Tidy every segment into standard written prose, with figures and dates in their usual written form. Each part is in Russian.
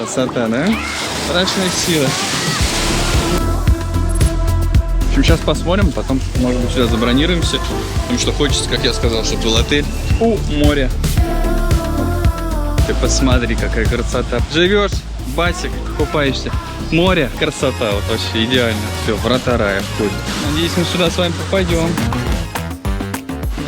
Красота, да? Страшная сила. В общем, сейчас посмотрим, потом, может быть, сюда забронируемся. Потому что хочется, как я сказал, чтобы был отель у моря. Ты посмотри, какая красота. Живешь, басик, купаешься. Море, красота, вот вообще идеально. Все, врата рая входит. Надеюсь, мы сюда с вами попадем.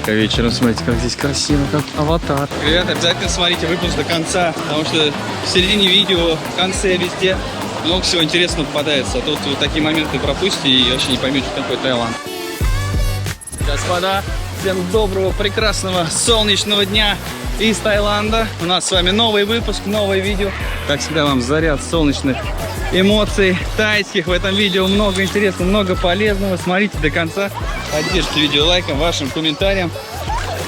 Вечером смотрите, как здесь красиво, как аватар. Ребята, обязательно смотрите выпуск до конца, потому что в середине видео, в конце, везде много всего интересного попадается. А тут вот такие моменты пропустите и вообще не поймете, что такое Таиланд. Господа, всем доброго, прекрасного, солнечного дня из Таиланда. У нас с вами новый выпуск, новое видео. Как всегда, вам заряд солнечных эмоций тайских. В этом видео много интересного, много полезного. Смотрите до конца. Поддержите видео лайком, вашим комментарием.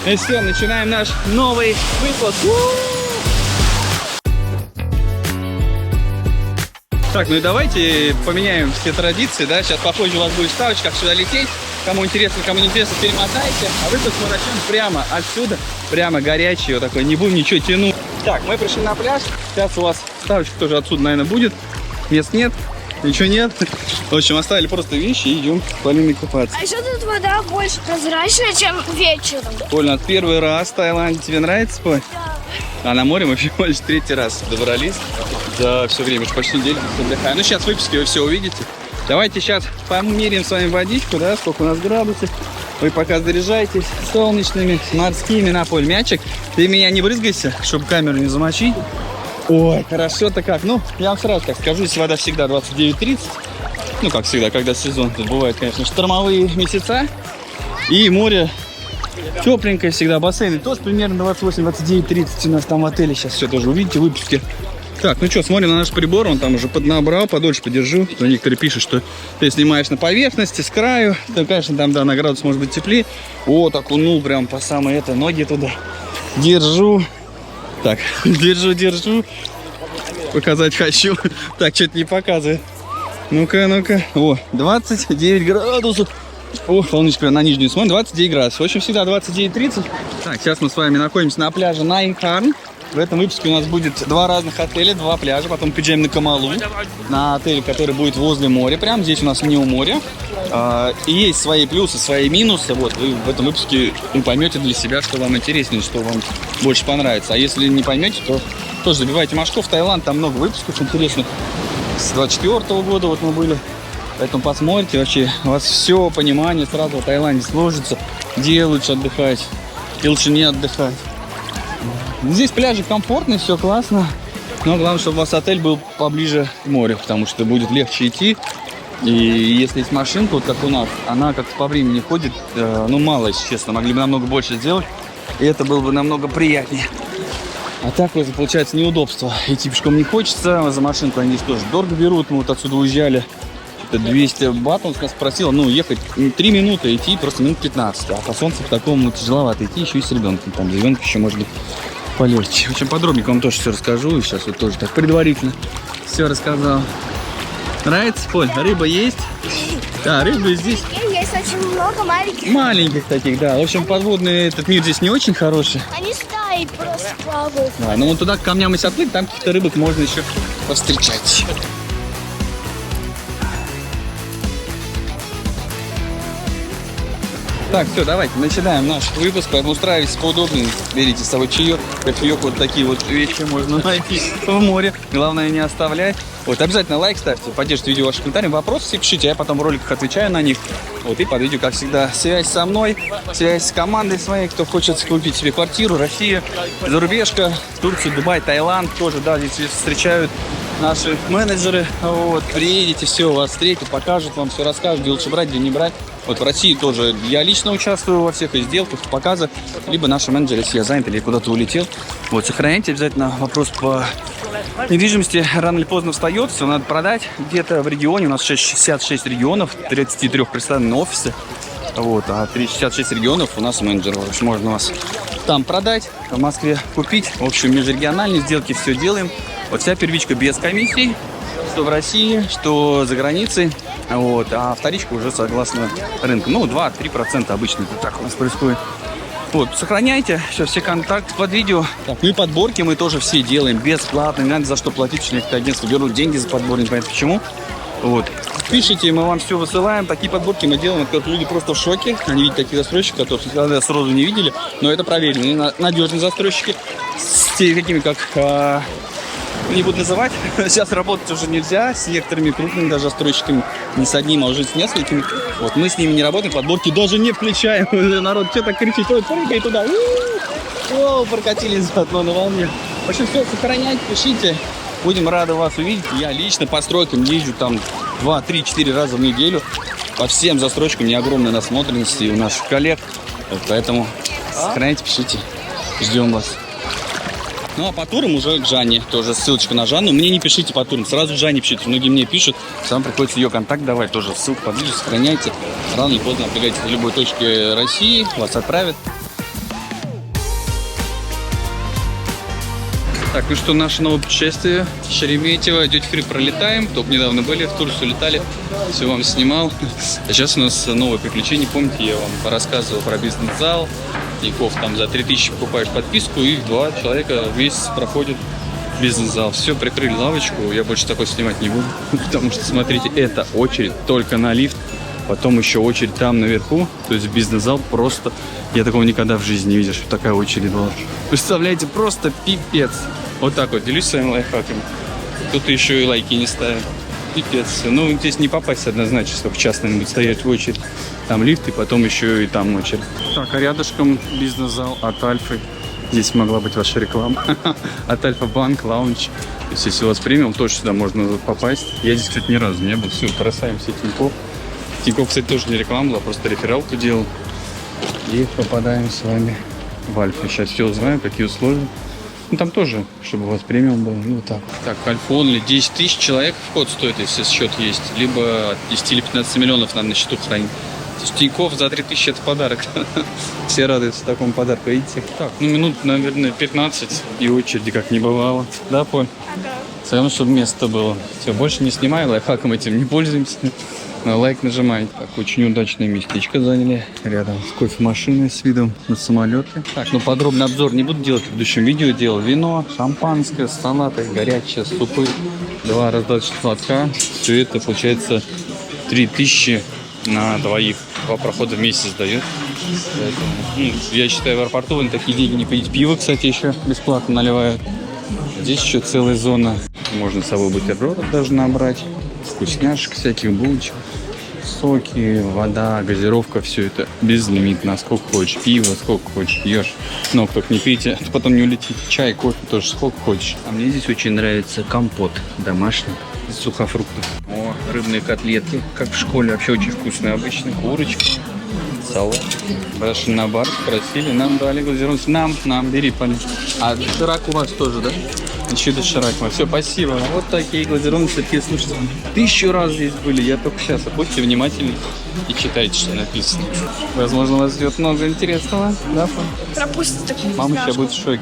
И все, начинаем наш новый выпуск. Так, ну и давайте поменяем все традиции, да. Сейчас попозже у вас будет ставочка, как сюда лететь. Кому интересно, кому не интересно, перемотайте. А выпуск мы начнем прямо отсюда, прямо горячий, вот такой, не будем ничего тянуть. Так, мы пришли на пляж. Сейчас у вас ставочка тоже отсюда, наверное, будет. Мест нет, ничего нет. В общем, оставили просто вещи и идем с Полиной купаться. А еще тут вода больше прозрачная, чем вечером. Поль, у первый раз в Таиланде. Тебе нравится, Поль? Да. А на море мы всего лишь третий раз добрались. За все время, почти неделю отдыхаем. Ну, сейчас в выпуске вы все увидите. Давайте сейчас померяем с вами водичку, да, сколько у нас градусов. Вы пока заряжаетесь солнечными, морскими. На, Поль, мячик. Ты меня не брызгайся, чтобы камеру не замочить. Ой, хорошо-то как. Ну, я вам сразу так скажу, здесь вода всегда 29-30. Ну, как всегда, когда сезон. Тут бывают, конечно, штормовые месяца. И море тепленькое всегда. Бассейны тоже примерно 28-29-30 у нас там в отеле. Сейчас все тоже увидите в выпуске. Так, ну что, смотрим на наш прибор. Он там уже поднабрал, подольше подержу. То некоторые пишут, что ты снимаешь на поверхности, с краю. То, конечно, там, да, на градус может быть теплее. Вот, окунул прям по самой ноги туда. Держу. Так, держу. Показать хочу. Так, что-то не показывает. Ну-ка. О, 29 градусов. О, солнышко на нижнюю смотрим, 29 градусов. В общем, всегда 29-30. Так, сейчас мы с вами находимся на пляже Найнхарн. В этом выпуске у нас будет два разных отеля, два пляжа. Потом приезжаем на Камалу, на отель, который будет возле моря. Прям здесь у нас не у моря. И есть свои плюсы, свои минусы. Вот, вы в этом выпуске поймете для себя, что вам интереснее, что вам больше понравится. А если не поймете, то тоже забивайте Машков. Таиланд, там много выпусков интересных. С 24-го года вот мы были. Поэтому посмотрите, вообще у вас все понимание сразу в Таиланде сложится. Где лучше отдыхать и лучше не отдыхать. Здесь пляжи комфортные, все классно. Но главное, чтобы у вас отель был поближе к морю, потому что будет легче идти. И если есть машинка, вот как у нас, она как-то по времени ходит, ну мало, если честно. Могли бы намного больше сделать, и это было бы намного приятнее. А так вот получается неудобство. Идти пешком не хочется, за машинку они здесь тоже дорого берут. Мы вот отсюда уезжали, что-то 200 бат, он нас просил, ну ехать 3 минуты, идти просто минут 15. А по солнцу по такому тяжеловато идти, еще и с ребенком. Там ребенок еще может быть полегче. Очень подробненько вам тоже все расскажу. И сейчас вот тоже так предварительно все рассказал. Нравится, Поль? Рыба есть? Да, рыба здесь. Есть очень много маленьких. Маленьких таких, да. В общем, подводный этот мир здесь не очень хороший. Они стаи просто плавают. Да, но вот туда к камням если отплыть, там каких-то рыбок можно еще повстречать. Так, все, давайте начинаем наш выпуск. Поэтому устраивайтесь поудобнее, берите с собой чаек. Кофеек, вот такие вот вещи можно найти в море. Главное не оставлять. Вот, обязательно лайк ставьте, поддержите видео ваши комментарии, вопросы все пишите, я потом в роликах отвечаю на них. Вот, и под видео, как всегда, связь со мной, связь с командой своей, кто хочет купить себе квартиру, Россия, зарубежка, Турция, Дубай, Таиланд, тоже, да, здесь встречают наши менеджеры. Вот, приедете, все, вас встретят, покажут, вам все расскажут, где лучше брать, где не брать. Вот в России тоже я лично участвую во всех сделках, показах, либо наши менеджеры, если я занят или куда-то улетел. Вот, сохраняйте обязательно вопрос по недвижимости, рано или поздно встается, надо продать где-то в регионе, у нас 66 регионов, 33 представлены офисы, вот, а 66 регионов у нас менеджеров, в общем, можно вас там продать, в Москве купить, в общем, межрегиональные сделки все делаем, вот вся первичка без комиссий, что в России, что за границей. Вот, а вторичка уже согласно рынку. Ну, 2-3% обычно это так у нас происходит. Вот, сохраняйте сейчас все контакты под видео. Так, ну и подборки мы тоже все делаем бесплатно. Не надо за что платить, что некоторые агентства берут деньги за подбор, не понятно почему. Вот. Пишите, мы вам все высылаем. Такие подборки мы делаем, от которых люди просто в шоке. Они видят таких застройщиков, которых никогда сразу не видели. Но это проверенные, надежные застройщики. С такими, как... не буду называть. Сейчас работать уже нельзя. С некоторыми крупными даже застройщиками. Не с одним, а уже с несколькими. Вот мы с ними не работаем, подборки даже не включаем. Народ что-то кричит, ой, прыгай туда. О, прокатились заодно на волне. В общем, все, сохраняйте, пишите. Будем рады вас увидеть. Я лично по стройкам езжу там 2, 3, 4 раза в неделю. По всем застройщикам у меня огромная насмотренность и у наших коллег. Поэтому сохраняйте, пишите. Ждем вас. Ну а по турам уже к Жанне. Тоже ссылочка на Жанну. Мне не пишите по турам, сразу Жанне пишите. Многие мне пишут. Сам приходится ее контакт давать. Тоже ссылку под видео сохраняйте. Рано или поздно отправляйте в любой точке России. Вас отправят. Так, ну что, наше новое путешествие. Шереметьево, Дёть-Фри пролетаем. Только недавно были, в Турцию летали. Все вам снимал. А сейчас у нас новое приключение. Помните, я вам рассказывал про бизнес-зал. Тинькофф там за 3000 покупаешь подписку, и 2 человека в месяц проходят бизнес-зал. Все, прикрыли лавочку. Я больше такой снимать не буду. Потому что, смотрите, это очередь только на лифт. Потом еще очередь там наверху. То есть бизнес-зал просто... Я такого никогда в жизни не видел, что такая очередь была. Представляете, просто пипец. Вот так вот, делюсь своими лайфхаками. Кто-то еще и лайки не ставит. Пипец. Ну, здесь не попасть однозначно, чтобы часто будет стоять в очередь. Там лифт, и потом еще и там очередь. Так, а рядышком бизнес-зал от Альфы. Здесь могла быть ваша реклама. От Альфа-банк, лаунж. То есть, если у вас премиум, тоже сюда можно попасть. Я здесь, кстати, ни разу не был. Все, бросаем все Тинькофф. Тинькофф, кстати, тоже не реклама была, просто рефералку делал. И попадаем с вами в Альфу. Сейчас все узнаем, какие условия. Ну, там тоже, чтобы у вас премиум был. Ну, вот так. Так, Альфа-онли 10 тысяч человек вход стоит, если счет есть. Либо от 10 или 15 миллионов надо на счету хранить. То есть Тинькофф за 3000 это подарок. Все радуются такому подарку, видите? Так, ну минут, наверное, 15 и очереди как не бывало. Да, Поль? Ага. Самое, чтобы место было. Все, больше не снимаю, лайфхаком этим не пользуемся. На лайк нажимайте. Так, очень удачное местечко заняли. Рядом с кофемашиной с видом на самолеты. Так, ну подробный обзор не буду делать. В предыдущем видео делал вино, шампанское, салаты, горячие супы. 2 раздаточных лотка. Все это получается 3000 на двоих. 2 прохода в месяц дает. Поэтому, ну, я считаю, в аэропорту вы на такие деньги не пить. Пиво, кстати, еще бесплатно наливают. Здесь еще целая зона. Можно с собой бутербродов даже набрать. Вкусняшек, всяких булочек, соки, вода, газировка, все это безлимитно. Сколько хочешь, пиво, сколько хочешь, пьешь. Но только не пейте, потом не улетите. Чай, кофе тоже сколько хочешь. А мне здесь очень нравится компот домашний из сухофруктов. О, рыбные котлетки, как в школе, вообще очень вкусные. Обычные курочка, салат. Прошли на бар, спросили, нам дали газировку. Нам, бери, Полин. А доширак у вас тоже, да? Еще доширак. Все, спасибо. Вот такие глазированные сырки. Слушайте, 1000 раз здесь были, я только сейчас. Будьте внимательны и читайте, что написано. Возможно, вас ждет много интересного. Да, Полин? Пропустите такую Мама вкусняшку. сейчас будет в шоке.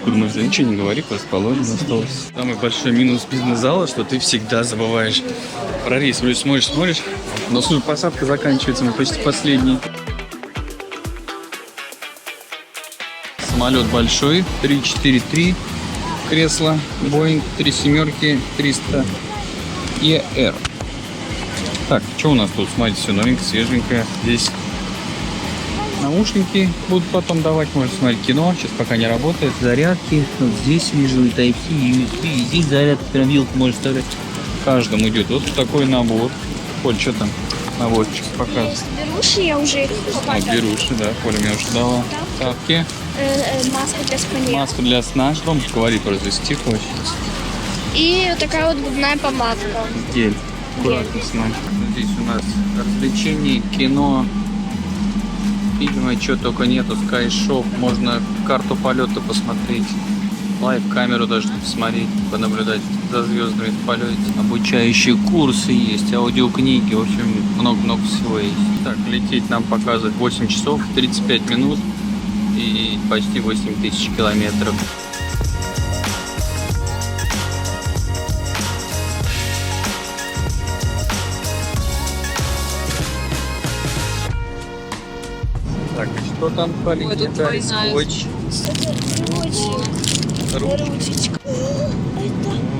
Куда мы взяли? Ничего не говори, просто половина осталось. Самый большой минус бизнес-зала, что ты всегда забываешь про рейс. Вроде смотришь. Но слушай, посадка заканчивается, мы почти последний. Самолет большой, 343 кресла, Boeing 37-300 ER. Так, что у нас тут? Смотрите, все новенькое, свеженькое. Здесь наушники будут потом давать, можно смотреть кино, сейчас пока не работает. Зарядки, вот здесь вижу и Type-C, и USB, и здесь зарядка, прям вилку можно вставлять. Каждому идет вот такой набор. Поль, что там? Наводчик показывает. Беруши я уже Вот беруши, да, Поля меня уже дала. Тапки, маска для спины. маска для сна, что он говорит, просто тихо очень. И вот такая вот губная помадка. Гель. Аккуратно смотри. Здесь у нас развлечения, кино, фильмы, что только нету, скайшоп, можно карту полета посмотреть, лайв-камеру даже посмотреть, понаблюдать за звездами в полете. Обучающие курсы есть, аудиокниги, в общем, много-много всего есть. Так, лететь нам показывает 8 часов 35 минут и почти 8000 километров. Так, значит, Что там, Полина? Ой, тут твой знаю. Скотч. Ручечка.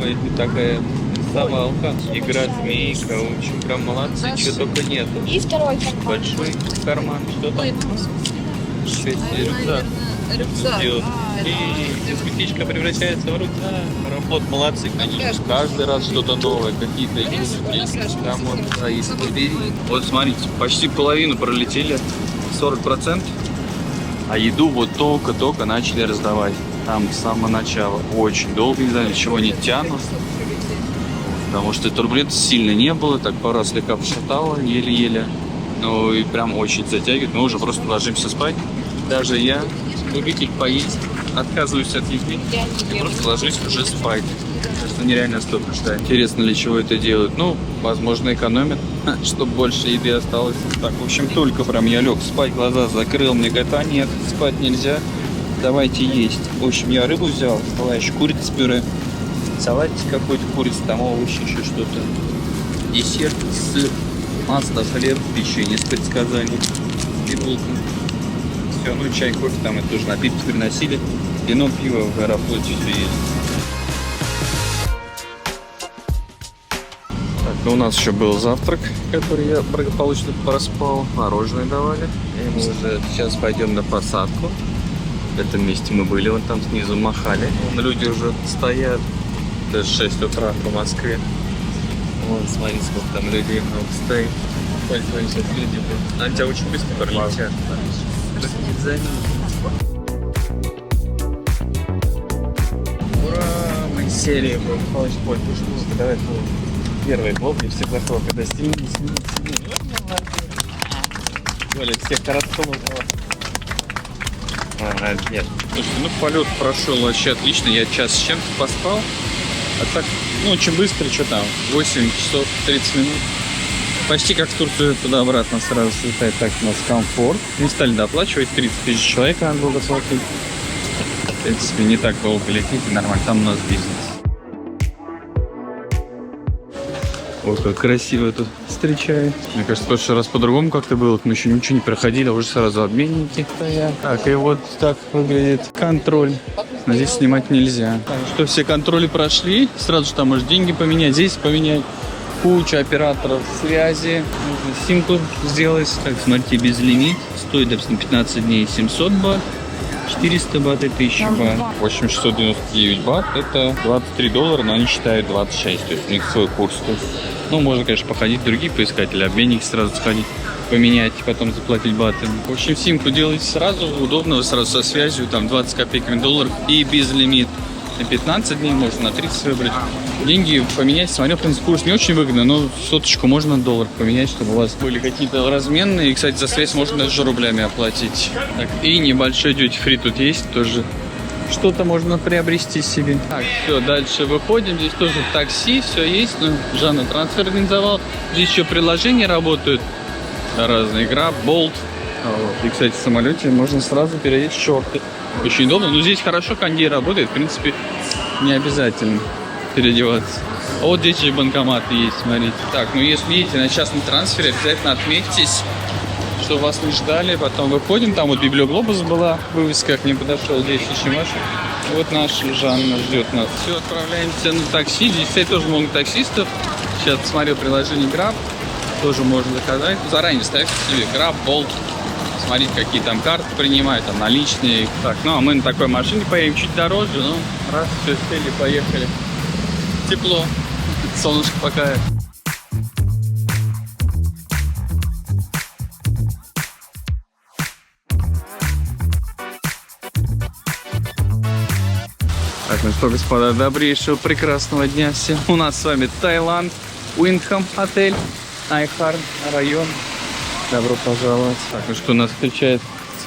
Ой, такая рисовалка. Игра змейка. Очень прям молодцы. Чего только нету. И второй карман. Большой карман. Что там? Ой, Рюкзак. рюкзак. Идет. И косметичка превращается в рюкзак. Работ молодцы, конечно. Каждый раз что-то новое, какие-то есть. Там вот есть двери. Вот смотрите, почти половину пролетели, 40%. А еду вот только-только начали раздавать. Там с самого начала. Очень долго, не знаю, чего не тянут. Потому что турбулентности сильно не было, так пару раз слегка пошатало, еле-еле. Ну и прям очень затягивает. Мы уже просто ложимся спать. Даже я, любитель поесть, отказываюсь от еды и просто ложусь уже спать. Что нереально столько ждать. Интересно, для чего это делают? Ну, возможно, экономят, чтобы больше еды осталось. Так, в общем, только прям я лег спать, глаза закрыл, мне говорят, а нет, спать нельзя, давайте есть. В общем, я рыбу взял, была еще курица с пюре, салатик какой-то, курица, там овощи, еще что-то. Десерт, сыр, масло, хлеб, печенье с предсказанием и булка. Все, ну чай, кофе, там это тоже напитки приносили. Вино, пиво в Аэрофлоте все есть. Так, ну у нас еще был завтрак, который я благополучно проспал. Мороженое давали. И мы уже сейчас пойдем на посадку. В этом месте мы были, вон там снизу махали. Вон люди уже стоят. Это 6 утра по Москве. Вон, смотри, сколько там людей много стоит. Смотри, сейчас люди, блин. Они тебя очень быстро пролетят. Ура! Мы сели. Палыч, Поль, пусть давай, первый блок, и все плохого, когда сними. Оля, всех хорошо было. Нет. Слушай, ну полет прошел вообще отлично. Я час с чем-то поспал. А так, ну очень быстро, что там, 8 часов 30 минут. Почти как в Турцию, туда-обратно сразу слетает. Так, у нас комфорт. Не стали доплачивать, 30 тысяч человек надо было заплатить. В принципе, не так долго лететь, и нормально. Там у нас бизнес. Вот как красиво тут встречает. Мне кажется, в прошлый раз по-другому как-то было. Мы еще ничего не проходили, а уже сразу обменники стоят. Так, и вот так выглядит контроль. Но здесь снимать нельзя. Так, что все контроли прошли. Сразу же там можешь деньги поменять, здесь поменять. Куча операторов связи. Нужно симку сделать. Так, смотрите, безлимит. Стоит, допустим, 15 дней 700 бат. 400 бат и 1000 бат. В общем, 699 бат это 23 доллара, но они считают 26. То есть у них свой курс. Ну, можно, конечно, походить в другие поискатели, обменники сразу сходить, поменять, потом заплатить баты. В общем, симку делаете сразу, удобно, сразу со связью, там 20 копейками долларов и безлимит. На 15 дней можно, на 30 выбрать. Деньги поменять, смотрел, в принципе, курс не очень выгодно, но соточку можно на доллар поменять, чтобы у вас были какие-то разменные. И, кстати, за связь можно даже рублями оплатить. Так, и небольшой duty-free тут есть тоже. Что-то можно приобрести себе. Так, все, дальше выходим. Здесь тоже такси, все есть. Ну, Жанна трансфер организовал. Здесь еще приложения работают. Разные, игра, Bolt. Вот. И, кстати, в самолете можно сразу переодеть шорты. Очень удобно. Но здесь хорошо кондей работает. В принципе, не обязательно переодеваться. А вот здесь же банкоматы есть, смотрите. Так, ну если едете на частном трансфере, обязательно отметьтесь, что вас не ждали. Потом выходим. Там вот Библиоглобус была. Вывеска к ним подошел. Здесь еще Маша. Вот наша Жанна ждет нас. Все, отправляемся на такси. Здесь, кстати, тоже много таксистов. Сейчас посмотрел приложение Grab. Тоже можно заказать. Заранее ставьте себе Grab, Bolt. Смотрите, какие там карты принимают, там наличные. Так, ну а мы на такой машине поедем чуть дороже, ну раз, все, сели, поехали. Тепло, солнышко пока. Так, ну что, господа, добрейшего, прекрасного дня всем. У нас с вами Таиланд, Уиндхэм отель, Айхар район. Добро пожаловать. Так, ну что, нас встречает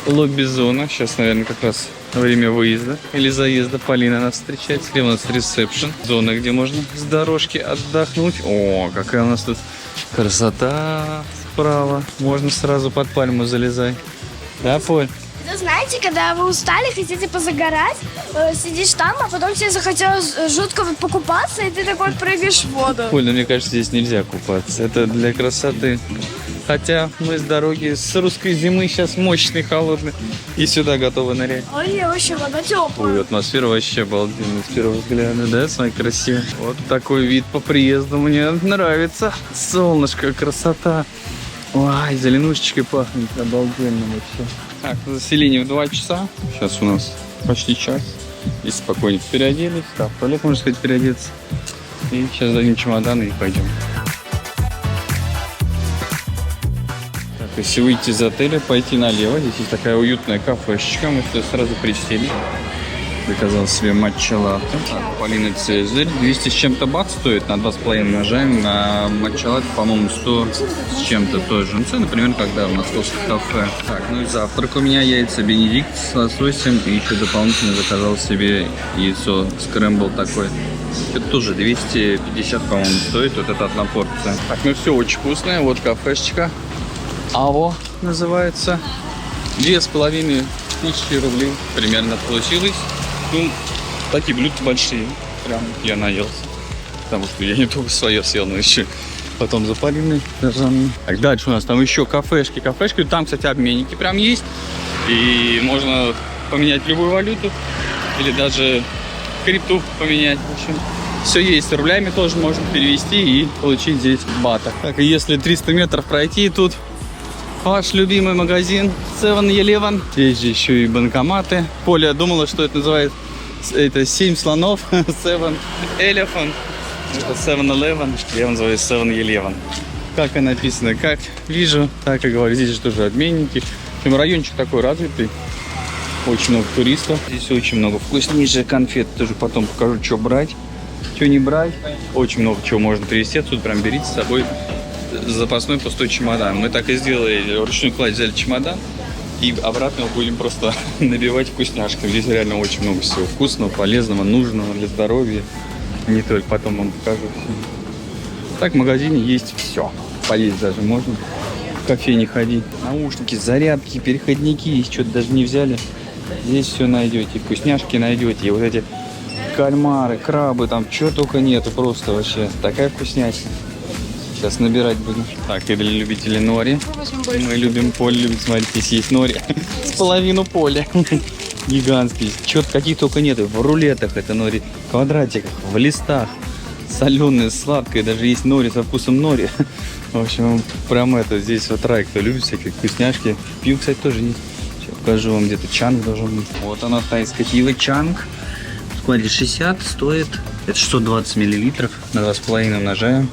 лобби-зона. Сейчас, наверное, как раз время выезда или заезда. Полина нас встречает. Слева у нас ресепшн. Зона, где можно с дорожки отдохнуть. О, какая у нас тут красота справа. Можно сразу под пальму залезать. Да, Поль? Это знаете, когда вы устали, хотите позагорать, сидишь там, а потом тебе захотелось жутко покупаться, и ты такой прыгаешь в воду. Поль, ну, мне кажется, здесь нельзя купаться. Это для красоты. Хотя мы с дороги с русской зимы сейчас мощный, холодный. И сюда готовы нырять. Ой, вообще вода теплая. Ой, атмосфера вообще обалденная с первого взгляда, да? Смотри, красиво. Вот такой вид по приезду мне нравится. Солнышко, красота. Ой, зеленушечкой пахнет, обалденно вообще. Так, заселение в 2 часа. Сейчас у нас почти час. И спокойненько переоделись. Так, в туалет, можно сказать, переодеться. И сейчас дадим чемоданы и пойдем. Так, если выйти из отеля, пойти налево. Здесь есть такая уютная кафешечка. Мы сюда сразу присели. Заказал себе матча латте. Полина Цезарь. 200 с чем-то бат стоит на 2,5 нажаем. На матча латте, по-моему, 100 с чем-то тоже. Ну, все, например, когда в московском кафе. Так, ну и завтрак у меня яйца Бенедикт с лососем. И еще дополнительно заказал себе яйцо скрэмбл такой. Это тоже 250, по-моему, стоит. Вот это одна порция. Так, ну все, очень вкусное. Вот кафешечка. АВО называется. 2500 рублей примерно получилось. Ну, такие блюда большие. Прям я наелся. Потому что я не только свое съел, но еще потом за Полиной. Так, дальше у нас там еще кафешки. Кафешки. Там, кстати, обменники прям есть. И можно поменять любую валюту. Или даже крипту поменять. В общем, все есть. Рублями тоже можно перевести и получить здесь бата. Так, и если 300 метров пройти, тут ваш любимый магазин 7-Eleven. Здесь же еще и банкоматы. Поля думала, что это называется 7 слонов. 7 Elephant. Это 7-Eleven. Я называю 7-Eleven. Как и написано, как вижу, так и говорю. Здесь же тоже обменники. В общем, райончик такой развитый. Очень много туристов. Здесь очень много вкуснейших конфет. Тоже потом покажу, что брать, что не брать. Очень много чего можно привезти. Отсюда прям берите с собой запасной пустой чемодан. Мы так и сделали. Ручную кладь взяли чемодан и обратно будем просто набивать вкусняшками. Здесь реально очень много всего вкусного, полезного, нужного для здоровья. Не только, потом вам покажу все. Так в магазине есть все. Поесть даже можно. В кафе не ходить. Наушники, зарядки, переходники. Если что-то даже не взяли, здесь все найдете. Вкусняшки найдете. И вот эти кальмары, крабы, там что только нету. Просто вообще такая вкуснятина. Сейчас набирать будем. Так, и для любителей нори. Мы любим поле, любим смотреть, здесь есть нори. С половину поля. Гигантский. Чего-то каких только нет. В рулетах это нори, в квадратиках, в листах. Соленое, сладкое. Даже есть нори со вкусом нори. В общем, прям это, здесь вот рай, кто любит всякие вкусняшки. Пиво, кстати, тоже есть. Сейчас покажу вам, где-то чанг должен быть. Вот она, тайское пиво чанг. В складе 60 стоит. Это 620 миллилитров на 2,5 умножаем.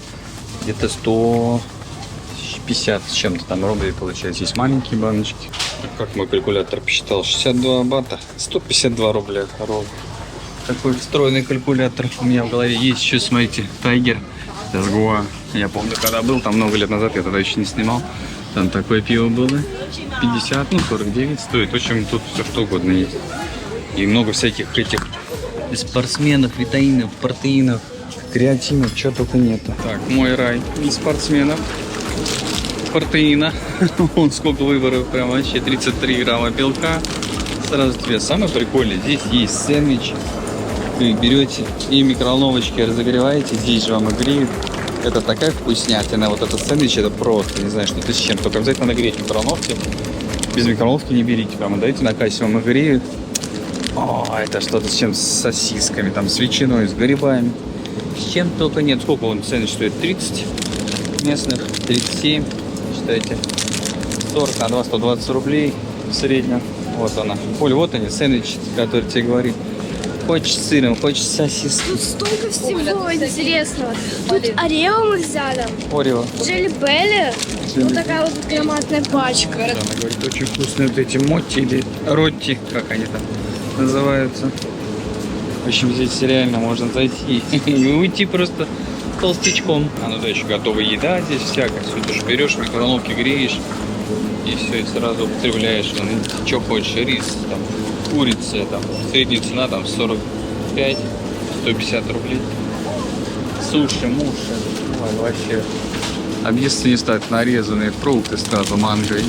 Где-то 150 с чем-то там рублей получается. Есть маленькие баночки. Как мой калькулятор посчитал, 62 бата, 152 рубля ровно. Такой встроенный калькулятор у меня в голове есть. Еще, смотрите, Тайгер с Гоа. Я помню, когда был, там много лет назад, я тогда еще не снимал. Там такое пиво было. 50, ну 49 стоит. В общем, тут все что угодно есть. И много всяких этих спортсменов, витаминов, протеинов, креатинов, чего только нету. Так, мой рай из спортсменов. Протеина. Вон сколько выборов, прям вообще 33 грамма белка. Сразу тебе самое прикольное, здесь есть сэндвич. Вы берете и в микроволновочке разогреваете, здесь же вам и греют. Это такая вкуснятина. Вот этот сэндвич, это просто, не знаю, что это с чем. Только обязательно надо греть в микроволновке. Без микроволновки не берите. Прямо дайте на кассе, вам и греют. О, это что-то с чем? С сосисками, там, с ветчиной, с грибами. С чем только нет. Сколько он сэндвич стоит? 30 местных, 37. Считайте, 40 на 2, 120 рублей в среднем. Вот она. Оль, вот они, сэндвичи, который тебе говорит. Хочешь с сыром, хочешь с сосиской. Тут столько всего интересного. Тут Орео мы взяли. Орео. Джелли-белли. Вот такая вот громадная пачка. Да, она говорит, очень вкусные вот эти мотти или ротти, как они там называются. В общем, здесь реально можно зайти и уйти просто толстячком. А ну да, еще готовая еда здесь всякая. Все ты же берешь, в микроволновке греешь. И все, и сразу употребляешь. Что хочешь, рис, там, курица, там, средняя цена там 45-150 рублей. Суши, муши. Ой, вообще. Объезд не ставят нарезанные фрукты сразу, манго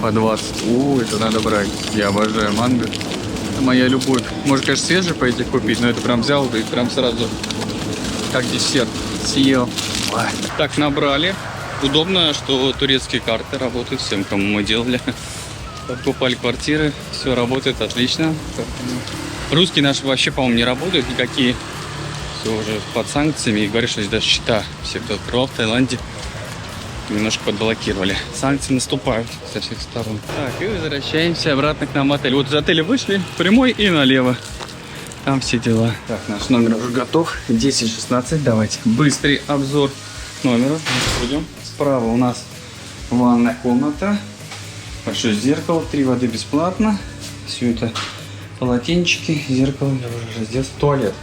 по 20. О, это надо брать. Я обожаю манго. Это моя любовь. Может, конечно, свежие пойти купить, но это прям взял и прям сразу как десерт съел. Ой. Так, набрали. удобно, что турецкие карты работают всем, кому мы делали. Покупали квартиры, все работает отлично. Русские наши вообще, по-моему, не работают никакие. Все уже под санкциями. И говорят, что здесь даже счета все, кто открывал в Таиланде, немножко подблокировали. Санкции наступают со всех сторон. Так, и возвращаемся обратно к нам в отель. Вот из отеля вышли, прямой и налево. Там все дела. Так, наш номер уже готов. 10-16. Давайте быстрый обзор номера. Пойдем. Справа у нас ванная комната. Большое зеркало. 3 воды бесплатно. Все это полотенчики, зеркало. Я уже раздел. Туалет.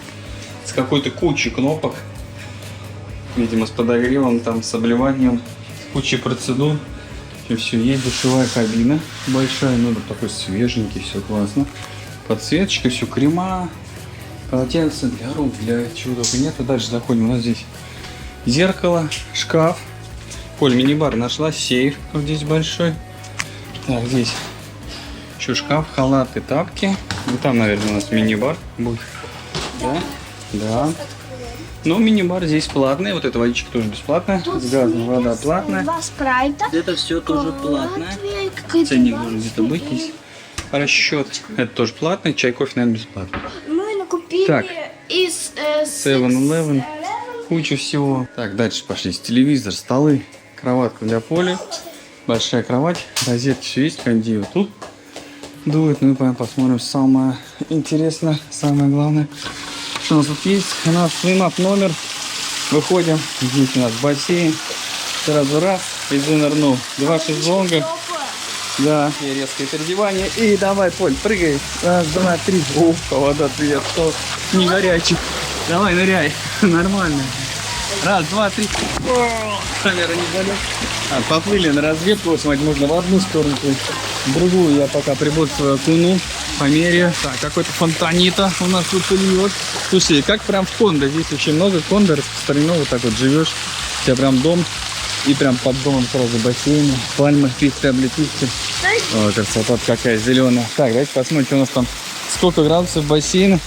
С какой-то кучей кнопок. Видимо, с подогревом, там, с обливанием. С кучей процедур. Все есть. Душевая кабина большая. Номер такой свеженький. Все классно. Подсветочка, все, крема, полотенце для рук, для чего только нет. А дальше заходим, у нас здесь зеркало, шкаф. Коль, мини-бар нашла, сейф вот здесь большой. Так, здесь еще шкаф, халаты, тапки. И там, наверное, у нас мини-бар будет. Да? Да. Но мини-бар здесь платный, вот эта водичка тоже бесплатная. Тут с газом вода платная. 2 спрайта. Это все тоже платное. Какая-то Ценник банка. должен где-то быть здесь. Расчет. Это тоже платный. Чай, кофе, наверное, бесплатно. Мы накупили Так. из 7-Eleven. Куча всего. Так, дальше пошли. Телевизор, столы, кроватка для Поли. Большая кровать. Розетки все есть. Кондио тут дует. Ну и пойдем посмотрим самое интересное, самое главное. Что у нас тут есть? У нас свинап номер. Выходим. Здесь у нас бассейн. Сразу раз. Иду нырнул. 2 шезлонга. Да, и резкое переодевание. И давай, Поль, прыгай. 1, 2, 3. Ух, вода цвет. Не горячий. Давай, ныряй. Нормально. 1, 2, 3. О, камера не болит. Поплыли на разведку. Смотрите, можно в одну сторону, в другую. Я пока прибор свою окуну. Померяю. Так, какой-то фонтанита у нас тут льет. Слушай, как прям в кондо. Здесь очень много кондо распространено. Вот так вот живешь. У тебя прям дом. И прям под домом сразу бассейн, пальмы, пихты, облепихты. О, красота какая зеленая. Так, давайте посмотрим, что у нас там. Сколько градусов бассейна?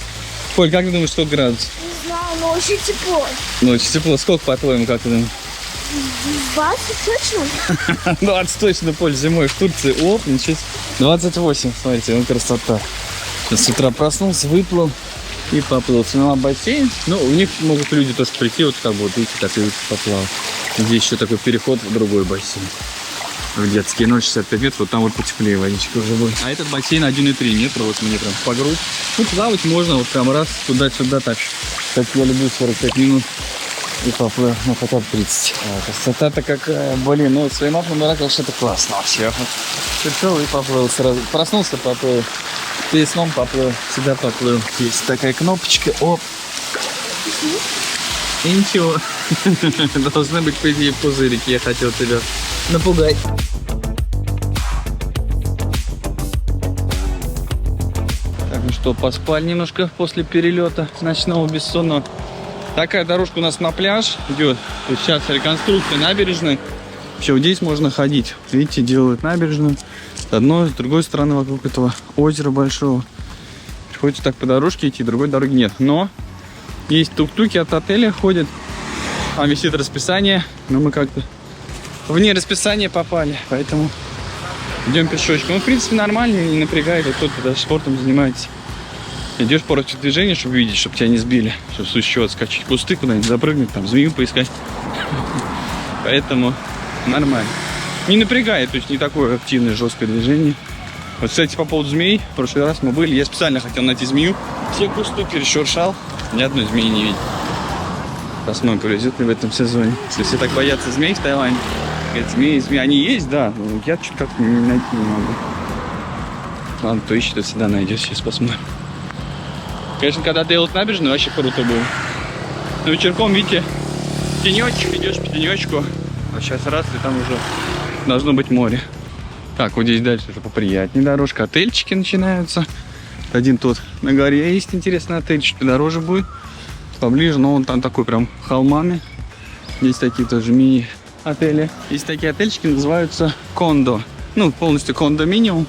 Коль, как ты думаешь, сколько градусов? Не знаю, но очень тепло. Ну, очень тепло. Сколько, по-твоему, как ты думаешь? 20 точно? 20 точно, Поль, зимой в Турции. Оп, ничего себе. 28, смотрите, ну красота. Сейчас с утра проснулся, выплыл и поплыл. Сняла бассейн. Ну, у них могут люди тоже прийти, вот как бы, вот видите, так и поплавать. Здесь еще такой переход в другой бассейн. В детский 0,65 метров, вот там вот потеплее водичка уже будет. А этот бассейн 1,3 метра, вот мне прям по грудь. Ну, плавать можно, вот прям раз, туда-сюда, так, как я люблю, 45 минут. И поплыл, ну, хотя бы 30. Красота-то какая, блин, ну, своим апом нараказал, что это классно вообще. Пришел и поплыл сразу. Проснулся, поплыл. Перед сном поплыл, всегда поплыл. Есть такая кнопочка, оп. И ничего. Должны быть, по идее, пузырики. Я хотел тебя напугать. Так, ну что, поспали немножко после перелета ночного бессонного. Такая дорожка у нас на пляж идет. То есть сейчас реконструкция набережной. Все, здесь можно ходить. Видите, делают набережную. С одной, с другой стороны вокруг этого озера большого. Приходится так по дорожке идти, другой дороги нет. Но есть тук-туки от отеля ходят. Там висит расписание. Но мы как-то вне расписания попали. Поэтому идем пешочком. Ну, в принципе, нормально, не напрягает. Вот кто-то даже спортом занимается. Идешь против движения, чтобы видеть, чтобы тебя не сбили. Чтобы в случае чего отскочить в кусты куда-нибудь, запрыгнуть, там змею поискать. Поэтому нормально. Не напрягает, то есть не такое активное, жесткое движение. Вот, кстати, по поводу змей. В прошлый раз мы были, я специально хотел найти змею. Все кусты перешуршал, ни одной змеи не видел. Посмотрим, повезет ли в этом сезоне. Если все так боятся змей в Таиланде. Говорят, змеи, они есть, да, но я что-то как-то найти не могу. Ладно, кто ищет, то всегда найдет. Сейчас посмотрим. Конечно, когда делают набережную, вообще круто было. Но вечерком, видите, тенечек, идешь по тенечку, а сейчас раз, и там уже должно быть море. Так, вот здесь дальше уже поприятнее дорожка. Отельчики начинаются. Один тут на горе есть интересный отель, чуть подороже будет. Поближе, но он там такой прям холмами. Есть такие тоже мини-отели. Есть такие отельчики, называются кондо. Ну, полностью кондоминиум.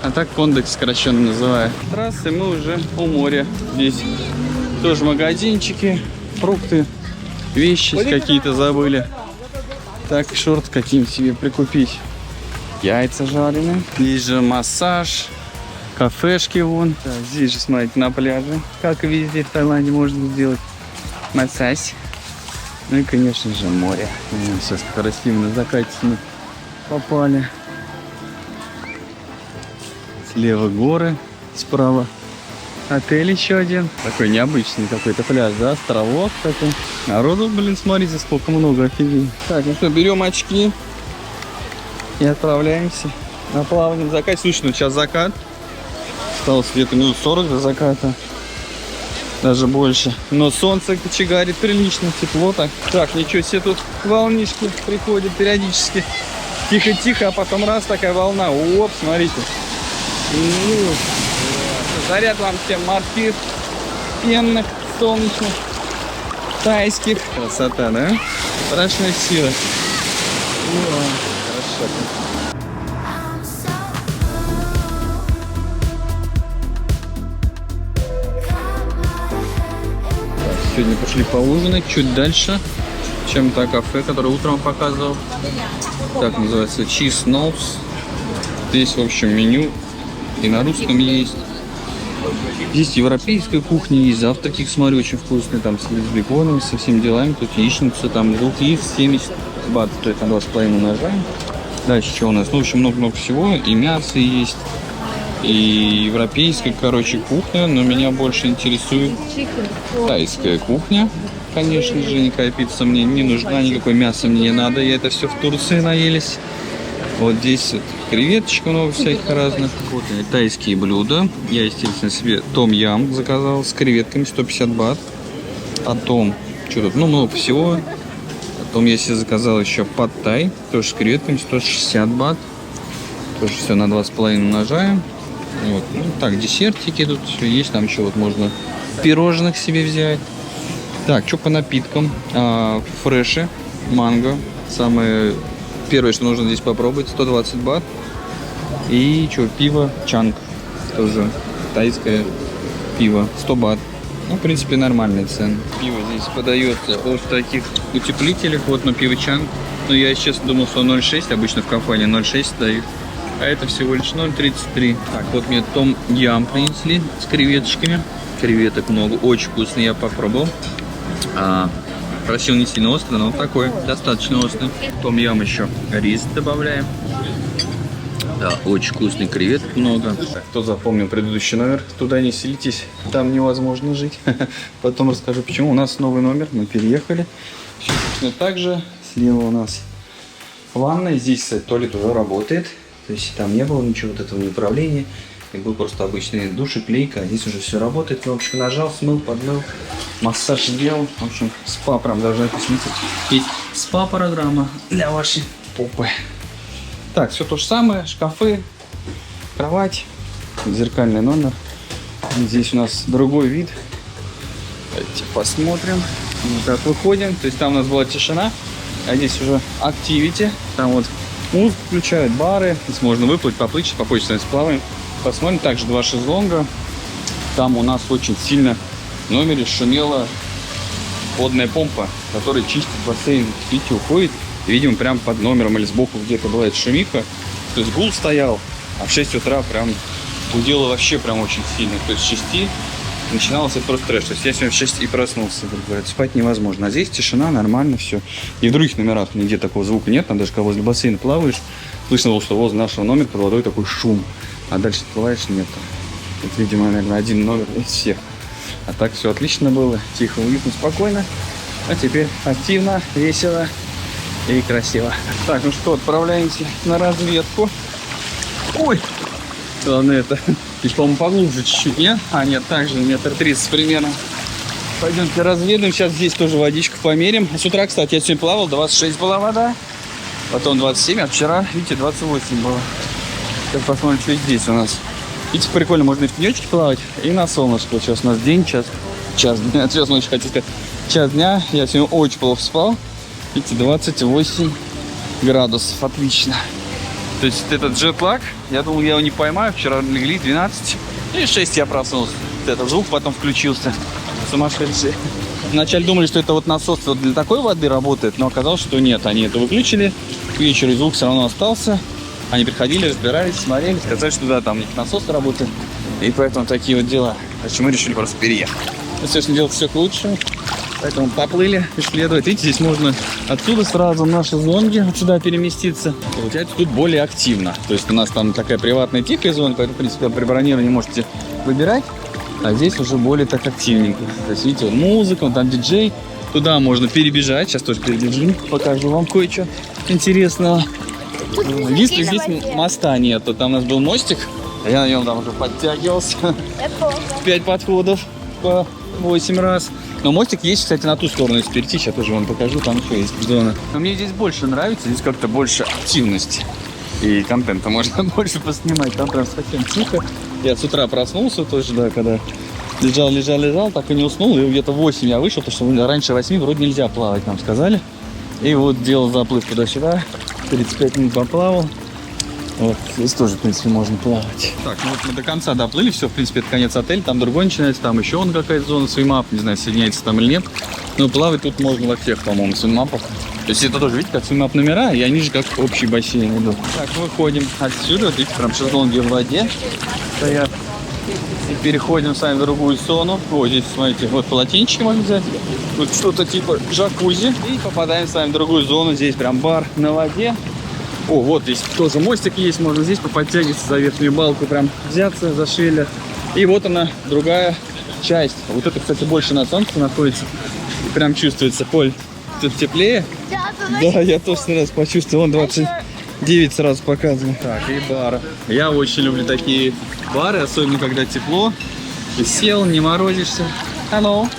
А так кондо сокращенно называют. Трассы мы уже у моря. Здесь тоже магазинчики, фрукты, вещи какие-то забыли. Так, шорт каким себе прикупить. Яйца жареные. Здесь же массаж. Кафешки вон. Так, здесь же, смотрите, на пляже. Как и везде в Таиланде можно сделать массаж. Ну и, конечно же, море. Сейчас красиво на закате мы попали. Слева горы, справа отель еще один. Такой необычный какой-то пляж, да, островок такой. Народу, блин, смотрите, сколько много, офигеть. Так, ну что, берем очки и отправляемся на плавание. Закат. Слушай, ну сейчас закат. Осталось где-то минут 40 до заката. Даже больше. Но солнце кочегарит прилично, тепло так. Так, ничего себе, тут волнишки приходят периодически. Тихо-тихо, а потом раз такая волна. Оп, смотрите. Заряд вам всем морских, пенных, солнечных, тайских. Красота, да? Страшная сила. Хорошо. Сегодня пошли поужинать чуть дальше, чем то кафе, которое утром показывал. Так называется Cheese Nose. Здесь, в общем, меню и на русском есть. Здесь европейская кухня, есть завтраки, смотрю, очень вкусные, там с беконом, со всеми делами. Тут яичница, там лук есть, 70 бат, стоит на 2,5 ножа. Дальше что у нас? Ну, в общем, много-много всего. И мясо есть, и европейская, короче, кухня. Но меня больше интересует тайская кухня. Конечно же, никакая пицца мне не нужна, никакое мясо мне не надо. Я это все в Турции наелись. Вот здесь вот креветочек много всяких разных. Вот они, тайские блюда. Я, естественно, себе том-ям заказал с креветками, 150 бат. Потом, что тут, ну, много всего. Потом я себе заказал еще пад-тай, тоже с креветками, 160 бат. Тоже все на 2,5 ножа. Вот. Ну, так, десертики тут все есть. Там еще вот можно пирожных себе взять. Так, что по напиткам? Фреши, манго. Самое первое, что нужно здесь попробовать, 120 бат. И что, пиво чанг. Тоже тайское пиво, 100 бат. Ну, в принципе, нормальные цены. Пиво здесь подается в таких утеплителях. Вот, но пиво чанг. Но я, честно, думал, что 0,6. Обычно в кафе 0,6 дают. А это всего лишь 0,33. Так, вот мне том-ям принесли с креветочками. Креветок много, очень вкусно, я попробовал. Просил не сильно острый, но такой, достаточно острый. Том-ям еще рис добавляем. Да, очень вкусный, креветок много. Так, кто запомнил предыдущий номер, туда не селитесь, там невозможно жить. Потом расскажу, почему. У нас новый номер, мы переехали. Все точно так же. Слева у нас ванная, здесь, кстати, туалет уже работает. То есть там не было ничего вот этого управления. И был просто обычный душик, лейка, а здесь уже все работает. Кнопочку нажал, смыл, подмыл, массаж сделал. В общем, спа прям даже посмотрите. Есть спа-программа для вашей попы. Так, все то же самое, шкафы, кровать, зеркальный номер. Здесь у нас другой вид. Давайте посмотрим. Вот так выходим. То есть там у нас была тишина, а здесь уже активити. Там вот музыку включают, бары. Здесь можно выплыть, поплыть, попозже с вами сплаваем. Посмотрим. Также 2 шезлонга. Там у нас очень сильно в номере шумела водная помпа, которая чистит бассейн. Видите, уходит. Видимо, прям под номером или сбоку где-то была эта шумиха. То есть гул стоял, а в 6 утра прям гудело вообще прям очень сильно. То есть с 6 начиналось это просто трэш. То есть я сегодня в 6 и проснулся. Говорят, спать невозможно. А здесь тишина, нормально все. И в других номерах нигде такого звука нет. Там даже когда возле бассейна плаваешь, слышно было, что возле нашего номера под водой такой шум. А дальше плаваешь, нет. Это, видимо, наверное, один номер из всех. А так все отлично было. Тихо, уютно, спокойно. А теперь активно, весело и красиво. Так, ну что, отправляемся на разведку. Ой! Главное это. И, по-моему, поглубже чуть-чуть, нет? А, нет, также 1,30 метра примерно. Пойдемте разведаем. Сейчас здесь тоже водичку померим. С утра, кстати, я сегодня плавал, 26 была вода. Потом 27, а вчера, видите, 28 было. Сейчас посмотрим, что здесь у нас. Видите, прикольно, можно и в пенечке плавать, и на солнышко. Сейчас у нас день, час дня. Сейчас ночью хотел сказать. Час дня. Я сегодня очень плохо спал. Видите, 28 градусов. Отлично. То есть этот джетлаг, я думал, я его не поймаю. Вчера легли 12. И 6 я проснулся. Этот звук потом включился. Сумасшедший. Вначале думали, что это вот насос вот для такой воды работает, но оказалось, что нет. Они это выключили, к вечеру звук все равно остался. Они приходили, разбирались, смотрели, сказали, что да, там у них насос работает. И поэтому такие вот дела. А чем мы решили просто переехать. Естественно, делать все к лучшему. Поэтому поплыли исследовать. Видите, здесь можно отсюда сразу наши зонги вот сюда переместиться. Получается, тут более активно. То есть у нас там такая приватная тихая зона, поэтому, в принципе, при бронировании можете выбирать. А здесь уже более так активненько. То есть, видите, музыка, там диджей. Туда можно перебежать. Сейчас тоже перебежим. Покажу вам кое-что интересного. Единственное, здесь моста нету. Там у нас был мостик. А я на нем там уже подтягивался. 5 подходов по 8 раз. Но мостик есть, кстати, на ту сторону, если перейти. Сейчас тоже вам покажу, там еще есть зона. Но мне здесь больше нравится, здесь как-то больше активности. И контента можно больше поснимать. Там прям совсем тихо. Я с утра проснулся тоже, да, когда лежал, так и не уснул. И где-то в 8 я вышел, потому что раньше 8 вроде нельзя плавать, нам сказали. И вот делал заплыв туда-сюда. 35 минут поплавал. Вот, здесь тоже, в принципе, можно плавать. Так, ну вот мы до конца доплыли, все, в принципе, это конец отеля, там другой начинается, там еще он какая-то зона, свимап, не знаю, соединяется там или нет. Но плавать тут можно во всех, по-моему, свимапах. То есть это тоже, видите, как свимап номера, и они же как общий бассейн идут. Так, выходим отсюда, вот видите, прям шезлонги в воде стоят. И переходим с вами в другую зону. Вот здесь, смотрите, вот полотенчики можно взять. Тут что-то типа джакузи. И попадаем с вами в другую зону, здесь прям бар на воде. О, вот здесь тоже мостик есть, можно здесь поподтягиваться за верхнюю балку, прям взяться за шеля. И вот она, другая часть. Вот это, кстати, больше на солнце находится. И прям чувствуется, Поль, тут теплее. Да, я тоже сразу почувствовал, он 29 сразу показывал. Так, и бар. Я очень люблю такие бары, особенно когда тепло. Ты сел, не морозишься. Hello.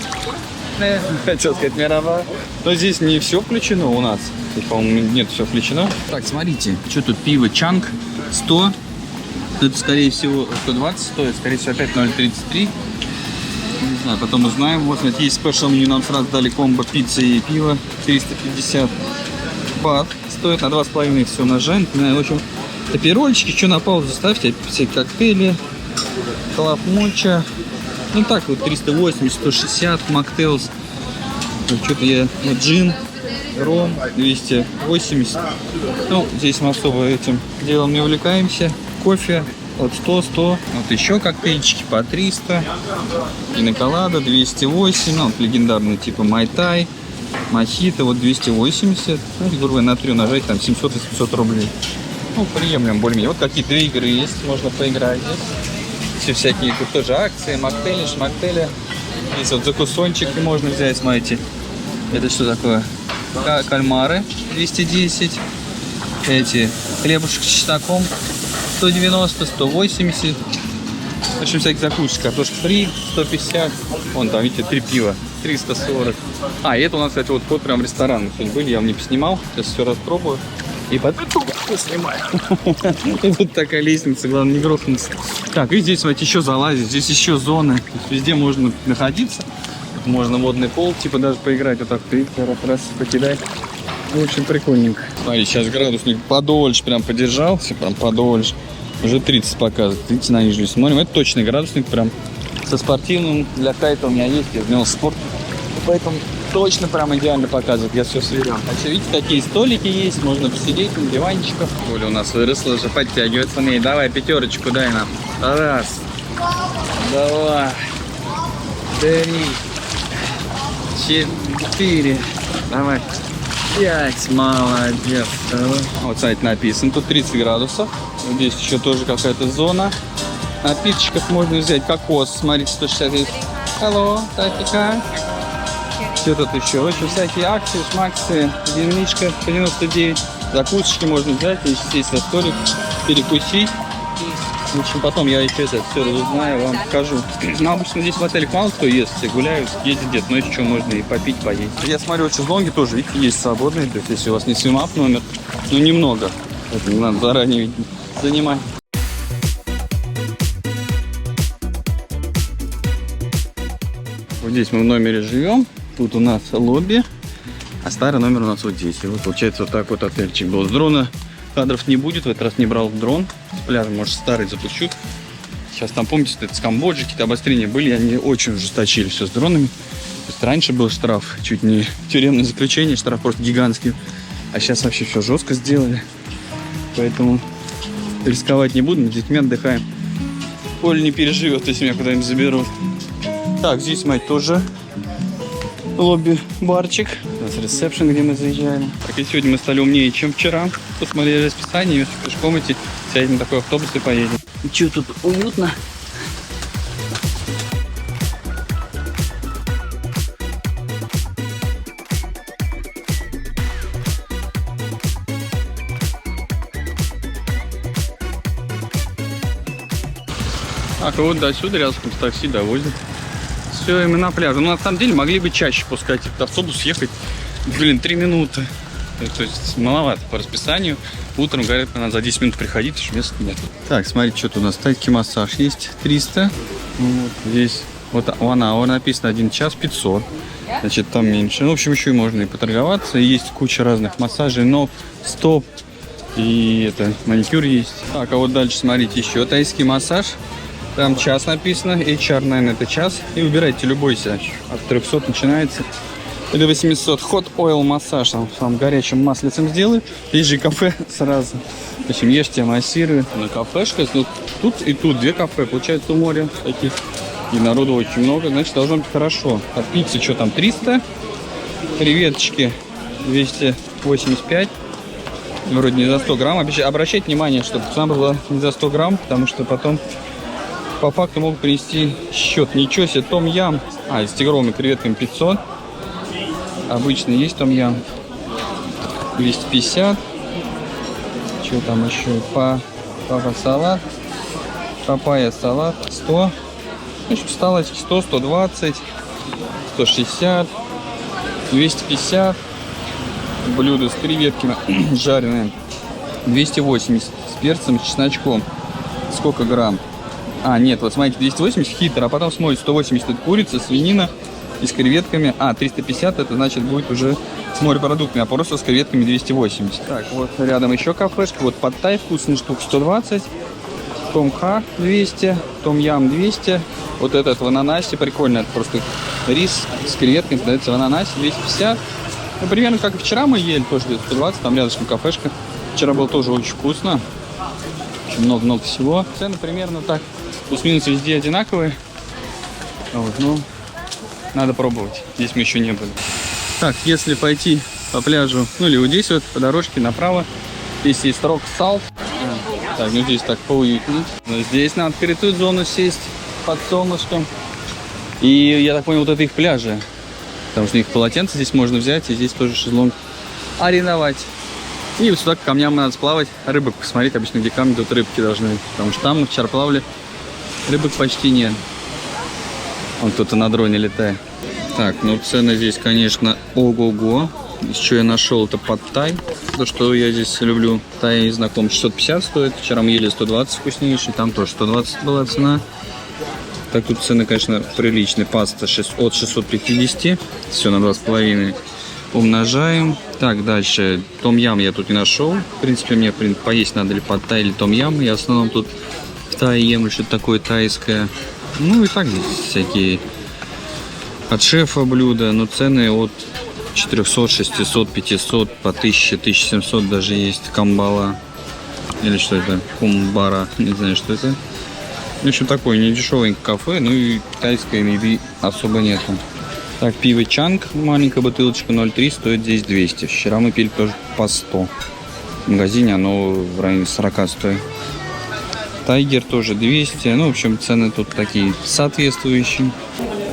Хотел сказать мирова. Но здесь не все включено у нас. Тут, по-моему, нет, все включено. Так, смотрите, что тут пиво Чанг 100. Это, скорее всего, 120 стоит. Скорее всего, опять 0,33. Не знаю, потом узнаем. Вот, смотрите, есть спешл меню. Нам сразу дали комбо пиццы и пиво. 350 бат. Стоит на 2,5 все нажать. В общем, аперольчики, что на паузу ставьте. Все коктейли. Клаб моча. Ну так вот, 380, 160 моктейлс. Что-то я... Вот джин. Ром 280. Ну, здесь мы особо этим делом не увлекаемся. Кофе от 100, 100. Вот еще коктейльчики по 300. Пиноколада 208. Ну, вот легендарные типа Майтай. Мохито вот 280. Ну, грубо говоря, на 3 нажать там 700 и 700 рублей. Ну, приемлем более-менее. Вот какие-то игры есть, можно поиграть здесь. Все всякие тут тоже акции, моктейли, шмоктейли. Здесь вот закусончики можно взять, смотрите. Это что такое? Кальмары 210, эти хлебушек с чесноком 190, 180, в общем, всякие закусочки, картошка фри 150, вон там, видите, 3 пива 340. А, и это у нас, кстати, вот вход прям в ресторан. Сегодня были, я вам не поснимал, сейчас все распробую и потом снимаю. И тут такая лестница, главное не грохнуться. Так, и здесь, смотрите, еще залазить, здесь еще зоны, везде можно находиться. Можно водный пол, типа даже поиграть вот так, ты раз покидать. В общем, прикольненько. Смотрите, сейчас градусник подольше прям подержался, прям подольше. Уже 30 показывает. Видите, на нижнюю смотрим. Это точный градусник, прям со спортивным. Для кайта у меня есть, я занял спорт. Поэтому точно прям идеально показывает, я все сверил. А что, видите, такие столики есть, можно посидеть на диванчиках. Оля у нас выросла, уже подтягивается. Давай пятерочку дай нам. Раз. Давай. 3. 4, давай, 5, молодец. Вот сайт написан, тут 30 градусов. Здесь еще тоже какая-то зона. Напиточков можно взять кокос, смотрите, 160. Алло, Татика. Что тут еще? В общем, всякие акции, шмаксы, единичка по 99. Закусочки можно взять, если сесть за столик, перекусить. В общем, потом я еще это все разузнаю, вам покажу. Но обычно здесь в отелях мало кто ест, все гуляют, ездят где-то, но еще можно и попить, поесть. Я смотрю, шезлонги тоже, видите, есть свободные, то есть если у вас не свимап номер, ну немного, это не надо заранее занимать. Вот здесь мы в номере живем, тут у нас лобби, а старый номер у нас вот здесь. И вот получается вот так вот отельчик был. С дрона кадров не будет, в этот раз не брал дрон. С пляжа, может, старый запущу. Сейчас там, помните, это с Камбоджи какие-то обострения были, они очень ужесточили все с дронами. То есть раньше был штраф, чуть не тюремное заключение, штраф просто гигантский. А сейчас вообще все жестко сделали. Поэтому рисковать не буду, мы с детьми отдыхаем. Оля не переживет, если меня куда-нибудь заберут. Так, здесь, мать, тоже лобби-барчик. У нас ресепшн, где мы заезжаем. Так, и сегодня мы стали умнее, чем вчера. Посмотрели расписание, вместо пешком идти, сядем на такой автобус и поедем. И что, тут уютно? Так, и вот до сюда рядом с такси довозят. Все, и мы на пляже. Ну, на самом деле, могли бы чаще пускать этот автобус, ехать, 3 минуты. То есть, маловато по расписанию. Утром, говорят, надо за 10 минут приходить, потому что места нет. Так, смотрите, что тут у нас. Тайский массаж есть, 300. Вот здесь, вот one hour написано, 1 час 500. Значит, там меньше. Ну, в общем, еще и можно и поторговаться. И есть куча разных массажей, но стоп. И это, маникюр есть. Так, а вот дальше, смотрите, еще тайский массаж. Там час написано, HR, наверное, это час. И выбирайте любой себе. От 300 начинается. И до 800. Hot oil массаж. Там горячим маслицем сделаю. Есть же кафе сразу. В общем, ешьте, массируют. На кафешках. Ну, тут и тут 2 кафе. Получается, у моря таких. И народу очень много. Значит, должно быть хорошо. От пиццы что там, 300. Креветочки 285. Вроде не за 100 грамм. Обращайте внимание, чтобы цена была не за 100 грамм. Потому что потом по факту могут принести счет. Ничего себе, том-ям. С тигровыми креветками 500. Обычно есть том-ям. 250. Что там еще? Папа салат. Папайя салат. 100. Значит, салатик 100, 120, 160, 250. Блюдо с креветками жареные. 280. С перцем, с чесночком. Сколько грамм? Нет, вот смотрите, 280 хитр, а потом смотрите, 180 это курица, свинина и с креветками. 350 это значит будет уже с морепродуктами, а просто с креветками 280. Так, вот рядом еще кафешка, вот пад-тай вкусный штук 120, том-ха 200, том-ям 200. Вот этот в ананасе, прикольно, это просто рис с креветками, подается в ананасе 250. Ну, примерно как и вчера мы ели, тоже 120, там рядышком кафешка. Вчера было тоже очень вкусно, очень много-много всего. Цены примерно так. Плюс-минус везде одинаковые. Вот, ну, надо пробовать. Здесь мы еще не были. Так, если пойти по пляжу, ну или вот здесь вот, по дорожке направо, здесь есть Rock Salt. Так, ну здесь так поуютнее. Но здесь на открытую зону сесть под солнышком. И я так понял, вот это их пляжи. Потому что у них полотенце здесь можно взять, и здесь тоже шезлонг арендовать. И вот сюда к камням надо сплавать, рыбок посмотреть. Обычно где камни, тут рыбки должны быть. Потому что там мы вчера плавали, рыбок почти нет. Вон кто-то на дроне летает. Так, ну цены здесь, конечно, ого-го. Еще я нашел это пад-тай. То, что я здесь люблю. Тай знаком 650 стоит. Вчера мы ели 120 вкуснейший. Там тоже 120 была цена. Так, тут цены, конечно, приличные. Паста от 650. Все на 2,5 умножаем. Так, дальше. Том-ям я тут не нашел. В принципе, мне поесть надо или пад-тай, или том-ям. Я в основном тут в Тае ем или что-то такое тайское. Ну и так здесь всякие от шефа блюда. Но цены от 400, 600, 500, по 1000, 1700 даже есть. Камбала. Или что это? Кумбара. Не знаю, что это. В общем, такое недешевенькое кафе. Ну и тайской еды особо нету. Так, пиво Чанг, маленькая бутылочка 0,3, стоит здесь 200. Вчера мы пили тоже по 100. В магазине оно в районе 40 стоит. Тайгер тоже 200. Ну, в общем, цены тут такие соответствующие.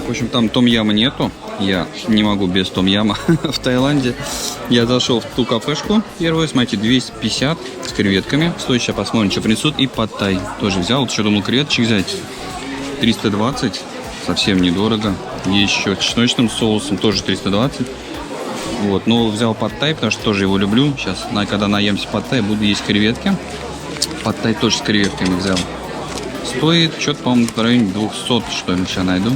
В общем, там том-яма нету. Я не могу без том-яма в Таиланде. Я зашел в ту кафешку первую, смотрите, 250 с креветками. Стоит, сейчас посмотрим, что принесут. И пад-тай тоже взял. Вот еще думал креветочек взять. 320. Совсем недорого. Есть еще с чесночным соусом, тоже 320. Вот, но взял пад-тай, потому что тоже его люблю. Сейчас, когда наемся пад-тай, буду есть креветки. Пад-тай тоже с креветками взял. Стоит что-то, по-моему, в районе 200, что ли, сейчас найду.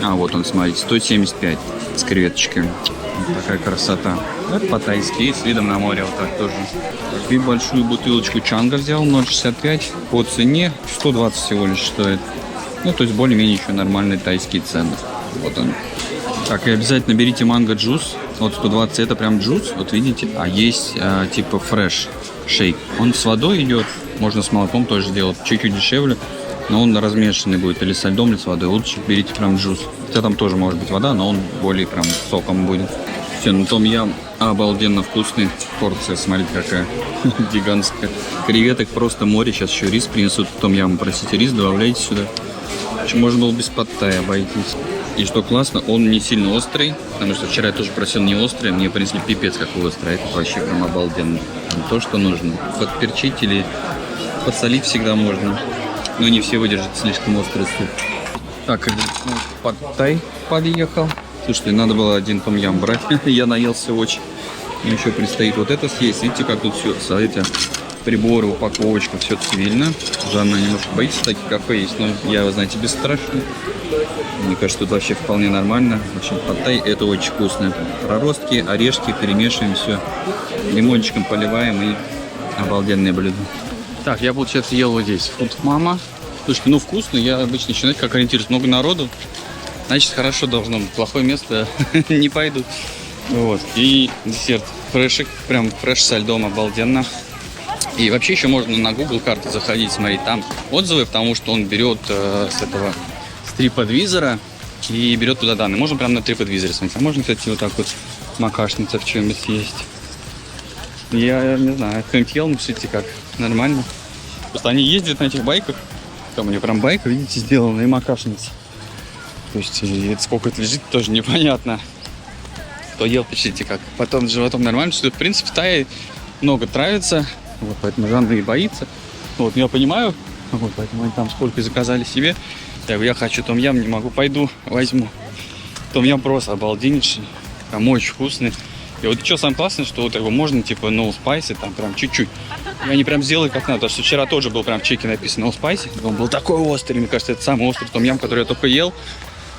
Вот он, смотрите, 175 с креветочками. Вот такая красота. Это по-тайски, с видом на море вот так тоже. И большую бутылочку чанга взял, 0,65. По цене 120 всего лишь стоит. Ну, то есть более-менее еще нормальные тайские цены. Вот он. Так, и обязательно берите манго джус. Вот 120 это прям джус, вот видите. А есть типа фреш шейк. Он с водой идет, можно с молоком тоже делать, чуть-чуть дешевле. Но он размешанный будет или со льдом, или с водой. Лучше берите прям джус. Хотя там тоже может быть вода, но он более прям соком будет. Все, ну том-ям обалденно вкусный. Порция, смотрите, какая гигантская. Креветок просто море. Сейчас еще рис принесут. Том-ям, простите, рис добавляйте сюда. Можно было без пад-тая обойтись. И что классно, он не сильно острый. Потому что вчера я тоже просил не острый. Мне принесли пипец какой острый. Это вообще прям обалденно. То, что нужно. Подперчить или подсолить всегда можно. Но не все выдержат слишком острый суп. Так, пад-тай подъехал. Слушайте, надо было один том-ям брать. Я наелся очень. Мне еще предстоит вот это съесть. Видите, как тут все, смотрите, приборы, упаковочка, все цивильно. Жанна немножко боится таких кафе есть, но я, вы знаете, бесстрашный. Мне кажется, тут вообще вполне нормально. В общем, пад-тай это очень вкусно. Проростки, орешки перемешиваем все. Лимончиком поливаем и обалденное блюдо. Так, я, получается, ел вот здесь. Фуд мама. Слушайте, ну вкусно. Я обычно начинаю как ориентируюсь. Много народу. Значит, хорошо должно быть. Плохое место не пойду. Вот. И десерт фрешик. Прям фреш со льдом. Обалденно. И вообще еще можно на Google карты заходить, смотреть. Там отзывы, потому что он берет с этого TripAdvisor и берет туда данные. Можно прям на TripAdvisor смотреть. А можно, кстати, вот так вот макашница в чем-нибудь съесть. Я не знаю, кто-нибудь ел, напишите как. Нормально. Просто они ездят на этих байках. Там у них прям байк, видите, сделана и макашница. То есть это сколько это лежит, тоже непонятно. Кто ел, пишите как. Потом с животом нормально, что в принципе в Тае много травится. Вот поэтому Жанна и боится. Вот я понимаю. Вот поэтому они там сколько заказали себе. Я хочу том-ям, не могу, пойду возьму. Том-ям просто обалденнейший. Там очень вкусный. И вот что самое классное, что вот его можно типа no spicy, там прям чуть-чуть. И они прям сделали как надо. Потому что вчера тоже был прям в чеке написано no spicy. Он был такой острый. Мне кажется, это самый острый том-ям, который я только ел.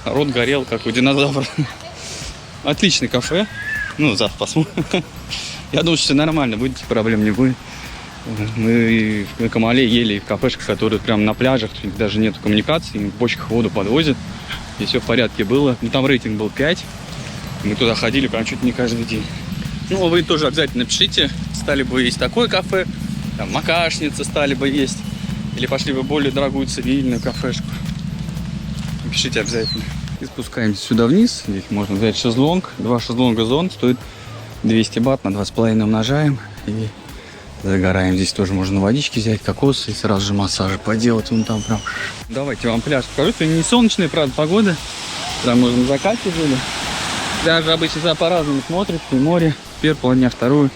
Рот горел, как у динозавра. Отличный кафе. Ну, завтра посмотрим. Я думаю, что все нормально будет, проблем не будет. Мы в Камале ели в кафешках, которые прям на пляжах, даже нету коммуникации, в бочках воду подвозят. И все в порядке было. Ну, там рейтинг был 5. Мы туда ходили прям чуть не каждый день. Ну, вы тоже обязательно напишите, стали бы есть такое кафе, там макашница стали бы есть, или пошли бы более дорогую цивильную кафешку. Пишите обязательно. И спускаемся сюда вниз. Здесь можно взять шезлонг. 2 шезлонга зон стоит 200 бат, на 2,5 умножаем и загораем. Здесь тоже можно водички взять, кокосы и сразу же массажи поделать. Вон там прям. Давайте вам пляж покажу. Это не солнечная, правда, погода. Там можно на закате жили. Даже обычно сюда по-разному смотрят. И море. Первую половину, вторую.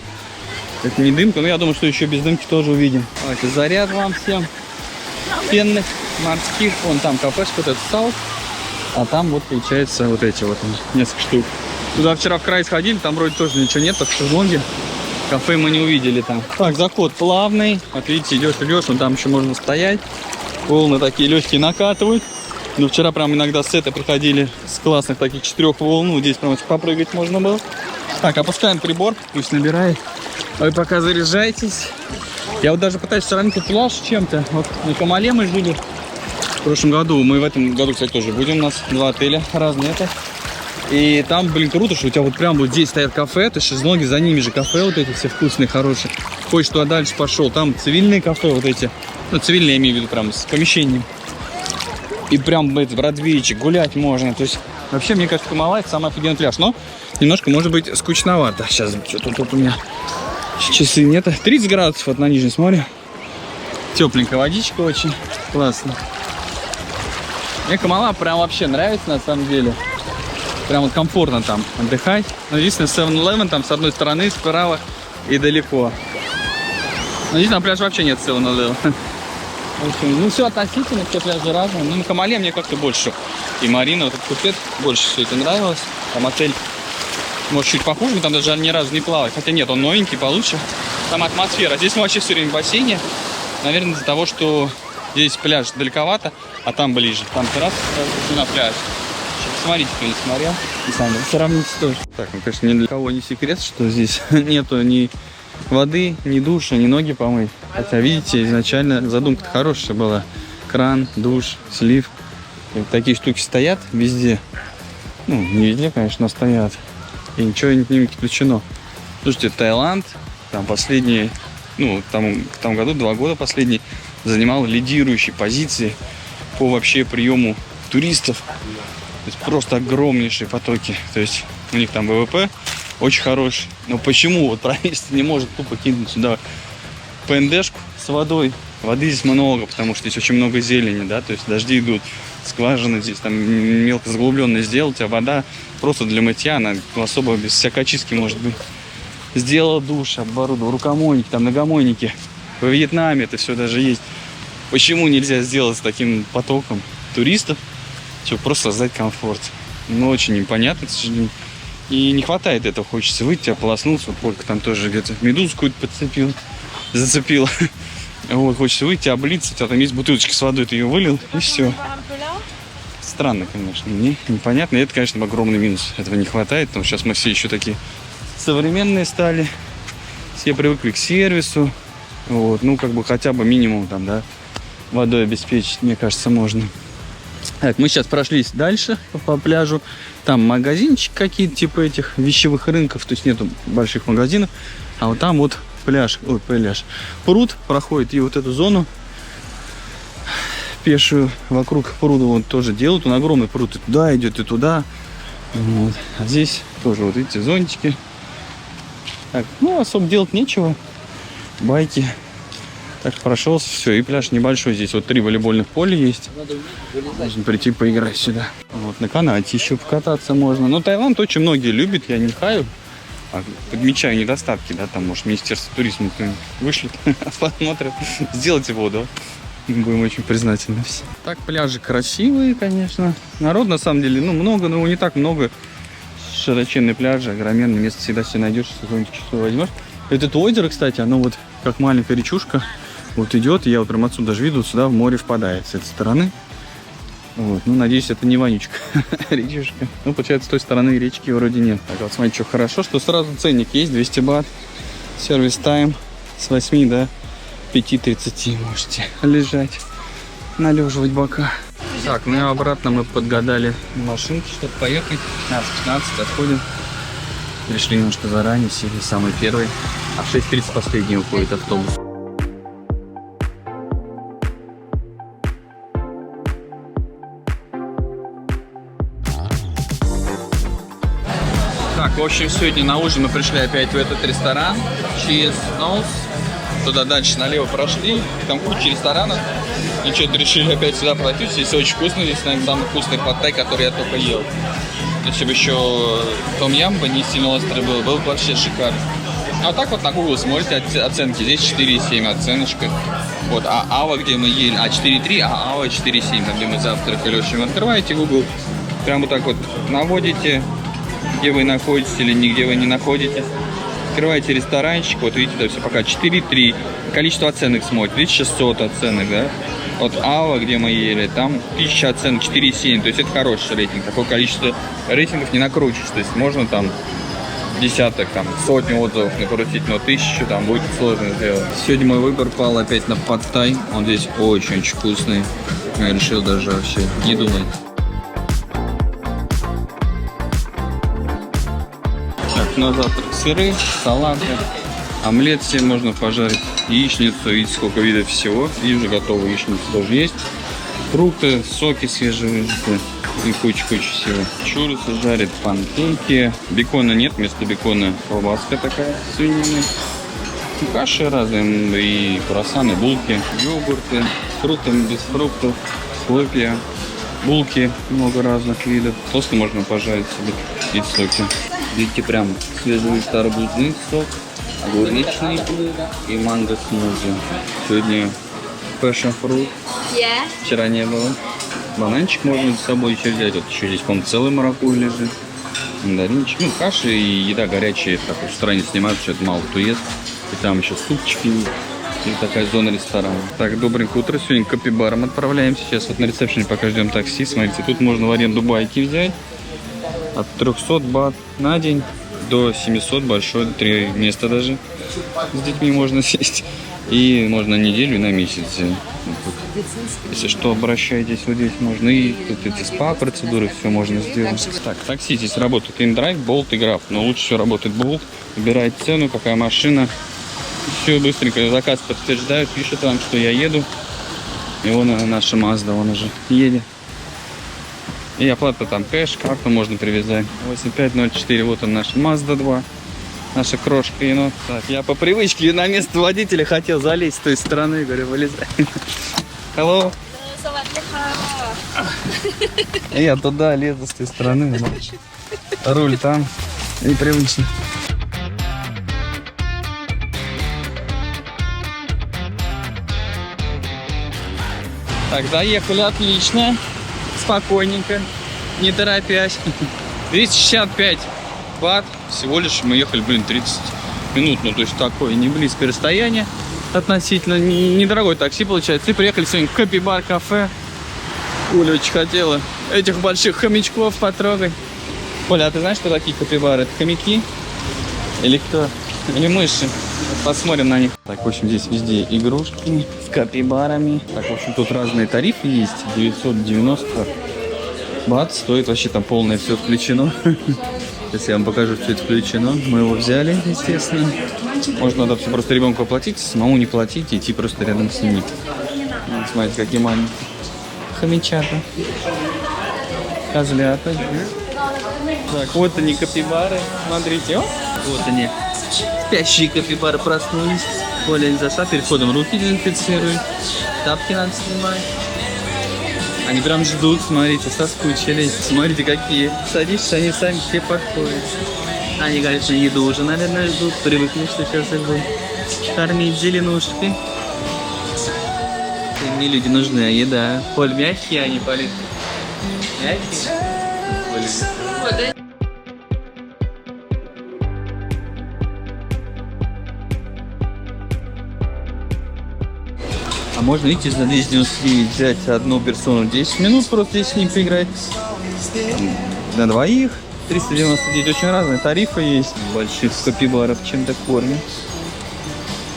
Это не дымка, но я думаю, что еще без дымки тоже увидим. Давайте заряд вам всем. Пенных, морских. Вон там кафешка, вот этот сал. А там вот получается вот эти вот несколько штук. Туда вчера в край сходили, там вроде тоже ничего нет, только шезлонги. Кафе мы не увидели там. Так, заход плавный. Вот видите, идешь, вон там еще можно стоять. Волны такие легкие накатывают. Но вчера прям иногда сеты приходили с классных таких 4 волн. Вот здесь прям попрыгать можно было. Так, опускаем прибор, пусть набирает. Вы пока заряжайтесь. Я вот даже пытаюсь сравнить пляж с чем-то. Вот на Камале мы жили в прошлом году. Мы в этом году, кстати, тоже будем. У нас 2 отеля разные это. И там, блин, круто, что у тебя вот прям вот здесь стоят кафе, то шезлонги, за ними же кафе вот эти все вкусные, хорошие. Хочешь туда дальше пошел, там цивильные кафе вот эти. Ну, цивильные я имею в виду прям с помещением. И прям в Бродвейчик гулять можно. То есть вообще, мне кажется, Камала это самый офигенный пляж. Но немножко может быть скучновато. Сейчас что-то тут у меня часы нет. 30 градусов вот на Нижнем море. Тепленькая водичка очень классно. Мне Камала прям вообще нравится на самом деле. Прям вот комфортно там отдыхать. Но единственное, 7-Eleven там с одной стороны, справа и далеко. Но здесь на пляже вообще нет 7-Eleven. В общем, ну все относительно, все пляжи разные. Ну на Камале мне как-то больше. И Марина, вот этот Пхукет, больше все это нравилось. Там отель, может, чуть похуже, мы там даже ни разу не плавали. Хотя нет, он новенький, получше. Там атмосфера. Здесь мы вообще все время в бассейне. Наверное, из-за того, что здесь пляж далековато, а там ближе. Там терраса на пляж. посмотрите, кто не смотрел. И сами сравните тоже. Так, ну, конечно, ни для кого не секрет, что здесь нету ни воды, ни душа, ни ноги помыть. Хотя, видите, изначально задумка-то хорошая была. Кран, душ, слив. И вот такие штуки стоят везде. Ну, не везде, конечно, но стоят. И ничего к ним не подключено. Слушайте, Таиланд, там последние, ну, в том году, 2 года последний, занимал лидирующие позиции по вообще приему туристов. То есть просто огромнейшие потоки. То есть у них там ВВП очень хороший. Но почему вот правительство не может тупо кинуть сюда ПНДшку с водой? Воды здесь много, потому что здесь очень много зелени, да, то есть дожди идут, скважины здесь там мелко заглубленные сделать, а вода просто для мытья, она особо без всякой очистки может быть. Сделал душ, оборудовал рукомойники, там многомойники. Во Вьетнаме это все даже есть. Почему нельзя сделать с таким потоком туристов, чтобы просто создать комфорт? Ну, очень непонятно, к сожалению. И не хватает этого, хочется выйти, ополоснуться. Вот Полька там тоже где-то медузу какую-то зацепила. Вот, хочется выйти, облиться, у тебя там есть бутылочка с водой, ты ее вылил, и все. Странно, конечно, мне непонятно. И это, конечно, огромный минус. Этого не хватает, потому что сейчас мы все еще такие современные стали. Все привыкли к сервису. Вот, ну, как бы хотя бы минимум там, да, водой обеспечить, мне кажется, можно. Так, мы сейчас прошлись дальше по пляжу. Там магазинчик какие-то, типа этих вещевых рынков. То есть нету больших магазинов. А вот там вот пляж, пруд проходит, и вот эту зону пешую вокруг пруда вот тоже делают. Он огромный пруд, и туда идет, и туда. Вот. А здесь тоже, вот видите, зонтики. Так, ну, особо делать нечего. Байки. Так, прошелся, все, и пляж небольшой. Здесь вот 3 волейбольных поля есть. Можно прийти поиграть сюда. Вот, на канате еще покататься можно. Но Таиланд очень многие любят, я не хаю. Подмечаю недостатки, да, там, может, Министерство туризма вышлет, посмотрят, сделайте воду. Будем очень признательны все. Так, пляжи красивые, конечно. Народ, на самом деле, ну, много, но не так много. Широченные пляжи, огроменные, место всегда себе найдешь, сезончик что возьмешь. Это озеро, кстати, оно вот как маленькая речушка, вот идет, и я вот прям отсюда даже виду, сюда в море впадает с этой стороны. Вот. Ну, надеюсь, это не вонючка, речушка. Ну, получается, с той стороны речки вроде нет. Так, вот смотрите, что хорошо, что сразу ценник есть, 200 бат. Сервис тайм с 8 до 5:30 можете лежать, належивать бока. Так, ну и обратно мы подгадали машинки, чтобы поехать. 15 отходим. Пришли немножко заранее, сели самый первый. А в 6:30 последний уходит автобус. Так, в общем, сегодня на ужин мы пришли опять в этот ресторан. Cheese Nose. Туда дальше налево прошли. Там куча ресторанов. И что-то решили опять сюда пройти. Здесь очень вкусно. Здесь, наверное, самый вкусный пад-тай, который я только ел. Если бы еще том-ям бы не сильно острый был бы вообще шикарно. А вот так вот на Google смотрите оценки. Здесь 4,7 оценочка. Вот, а Ава, где мы ели, 4,3, а Ава 4,7, там, где мы завтракали. В общем, открываете Google, прям вот так вот наводите, где вы находитесь или нигде вы не находитесь. Открываете ресторанчик, вот видите, да, все пока 4,3. Количество оценок смотрите, 1600 оценок, да. Вот Ава, где мы ели, там 1000 оценок, 4,7. То есть это хороший рейтинг. Такое количество рейтингов не накрутишь. То есть можно там десяток, там, сотню отзывов накрутить, но 1000 там будет сложно сделать. Сегодня мой выбор пал опять на пад-тай. Он здесь очень-очень вкусный. Я решил даже вообще не думать. Так, на завтрак сыры, салаты, омлет себе можно пожарить, яичницу, видите, сколько видов всего. И уже готовая яичница тоже есть. Фрукты, соки свежие и куча-куча всего. Чурисы жарят, панкейки. Бекона нет, вместо бекона колбаска такая свинина. Каши разные, и круассаны, булки, йогурты, фруктами, без фруктов, хлопья, булки много разных видов. Просто можно пожарить себе и соки. Видите, прям свежий арбузный сок, огуречный и манго смузи. Сегодня passion fruit. Вчера не было. Бананчик можно с собой еще взять. Вот еще здесь, по-моему, целый маракуйя лежит. Мандаринчик. Ну, каши и еда горячая. Так вот в стране снимают, что это мало кто ест. И там еще супчики. И такая зона ресторана. Так, добренькое утро. Сегодня к копи-барам отправляемся. Сейчас вот на ресепшене пока ждем такси. Смотрите, тут можно в аренду байки взять. От 300 бат на день до 700 большое, 3 места даже. С детьми можно сесть. И можно на неделю и на месяц. Если что, обращайтесь, вот здесь можно. И тут эти спа-процедуры, все можно сделать. Так, такси здесь работает InDrive, Bolt и Grab. Но лучше всего работает Bolt. Выбирает цену, какая машина. Все быстренько, заказ подтверждают, пишут вам, что я еду. И вон наша Mazda, он уже едет. И оплата там кэш, карту можно привязать. 8504, вот он наш Mazda 2. Наша крошка енот. Так, я по привычке на место водителя хотел залезть с той стороны. Говорю, вылезай. Hello. Я туда лезу с той стороны. Руль там. Непривычно. Так, доехали отлично. Спокойненько. Не торопясь. 265 бат. Всего лишь мы ехали, 30 минут. Ну, то есть такое не близкое расстояние. Относительно недорогой такси получается. И приехали сегодня в Капибар кафе. Оля очень хотела этих больших хомячков потрогать. Оля, а ты знаешь, что такие капибары? Это хомяки? Или кто? Или мыши? Посмотрим на них. Так, в общем, здесь везде игрушки с капибарами. Так, в общем, тут разные тарифы есть. 990 бат. Стоит вообще там полное все включено. Сейчас я вам покажу, что это включено. Мы его взяли, естественно. Можно вообще просто ребенку оплатить, самому не платить и идти просто рядом с ним. Вот, смотрите, какие маленькие хомячата. Козлята. Так, вот они, капибары. Смотрите, о, вот они. Спящие капибары проснулись. Оля не зашла, переходом руки дезинфицируют. Тапки надо снимать. Они прям ждут, смотрите, соскучились. Смотрите, какие. Садишься, они сами все подходят. Они, конечно, еду уже, наверное, ждут. Привыкли, что сейчас их будут кормить зеленушкой. Мне люди нужны, а еда. Поль, мягкие они, Полин. Мягкие? Полин. А можно, видите, за 299 взять одну персону 10 минут, просто здесь с ним поиграть. На двоих 399, очень разные тарифы есть. Больших капибаров чем-то кормят.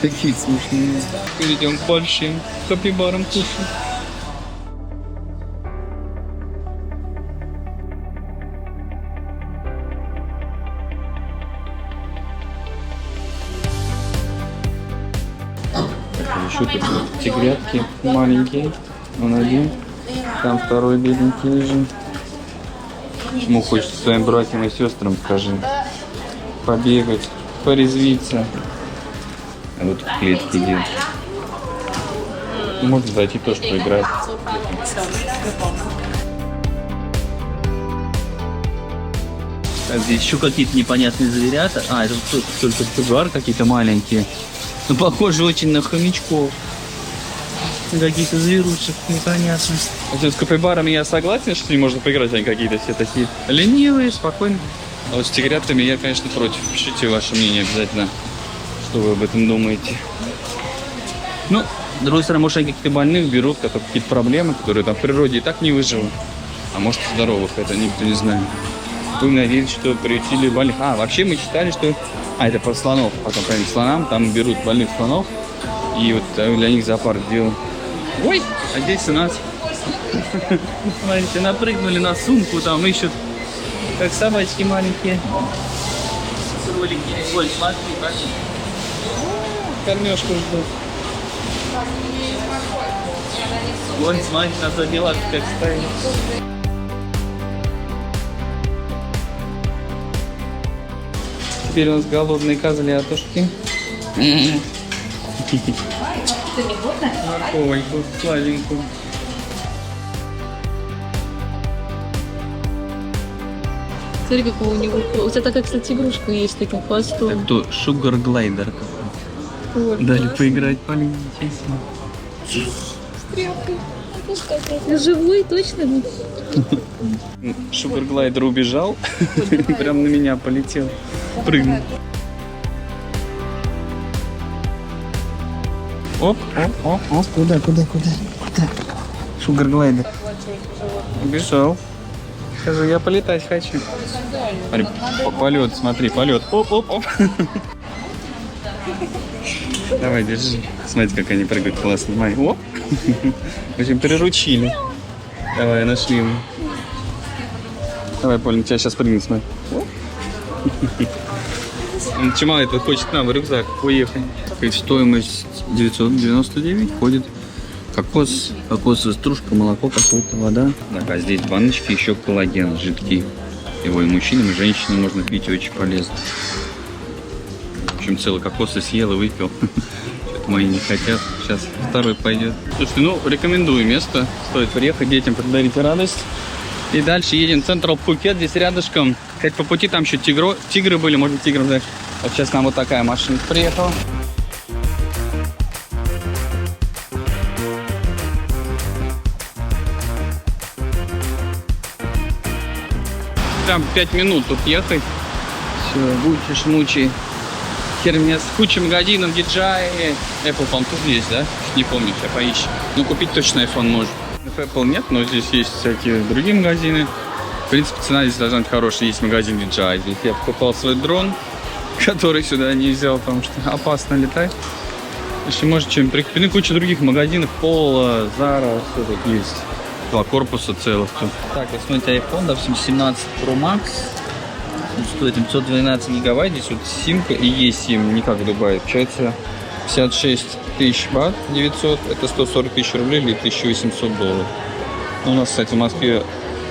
Такие смешные. Перейдем к большим капибарам кушать. Еще тут вот тигрятки маленькие. Он один. Там второй бедненький лежит. Ему хочется своим братьям и сестрам, скажи, побегать, порезвиться. А вот в клетке идет. Можно зайти тоже поиграть. Так, здесь еще какие-то непонятные зверята. А, это только капибары какие-то маленькие. Ну, похоже очень на хомячков. Какие-то зверушек, непонятно. С капибарами я согласен, что не можно поиграть, они какие-то все такие ленивые, спокойные. А вот с тигрятами я, конечно, против. Пишите ваше мнение обязательно, что вы об этом думаете. Ну, с другой стороны, может, они каких-то больных берут, какие-то проблемы, которые там в природе и так не выживут. А может, здоровых, это никто не знает. Будем надеяться, что приютили больных. А, вообще мы считали, что... А, это про слонов. Потом, правильно, слонам, там берут больных слонов. И вот для них зоопарк делал. Ой, а здесь у нас... Смотрите, напрыгнули на сумку, там ищут, как собачки маленькие. Кролики. Оль, смотри, смотри. Кормежку ждут. Вон, смотри, на задней лапе как стоит. Теперь у нас голодные козлятушки. Морковенькую, сладенькую. Смотри, какого у него. У тебя такая, кстати, игрушка есть с таким хвостом. Так то Sugar Glider. Дали поиграть полететь. Живой, точно? Sugar Glider убежал, прям на меня полетел, прыгнул. Оп, оп, оп, оп, куда? Sugar Glider убежал. скажу, я полетать хочу. Смотри, полет, смотри, полет. Оп-оп-оп. Давай, держи. Смотрите, как они прыгают классно. Смотри. Оп. В общем, приручили. Давай, нашли его. Давай, Полин, тебя сейчас прыгнет, смотри. Чемал этот хочет нам в рюкзак уехать. И стоимость 999 входит кокос, кокосовая стружка, молоко какое-то, вода. Так, а здесь баночки, еще коллаген жидкий. Его и мужчинам, и женщинам можно пить, очень полезно. В общем, целый кокос и съел и выпил. Что-то мои не хотят. Сейчас второй пойдет. Слушайте, ну, рекомендую место. Стоит приехать, детям подарить радость. И дальше едем в Централ Пхукет, здесь рядышком. Хоть по пути там еще тигры были, может быть, тигров дать. Вот сейчас нам вот такая машина приехала. Прям 5 минут тут ехать. Все, гучи-шмучи. Хермес, куча магазинов, DJI. Apple, по-моему, тут есть, да? Не помню, сейчас поищу. Ну, купить точно iPhone можно. Apple нет, но здесь есть всякие другие магазины. В принципе, цена здесь должна быть хорошая. Есть магазин DJI. Здесь я покупал свой дрон, который сюда не взял, потому что опасно летать. Если может чем-нибудь прикупить. Ну, куча других магазинов. Пола, Zara, все тут есть. Два корпуса целых. Так, вот смотрите, iPhone, допустим, 17 Pro Max. Стоит 512 гигабайт. Здесь вот симка и eSIM, не как в Дубае. Получается 56 тысяч бат, 900. Это 140 тысяч рублей или 1800 долларов. Ну, у нас, кстати, в Москве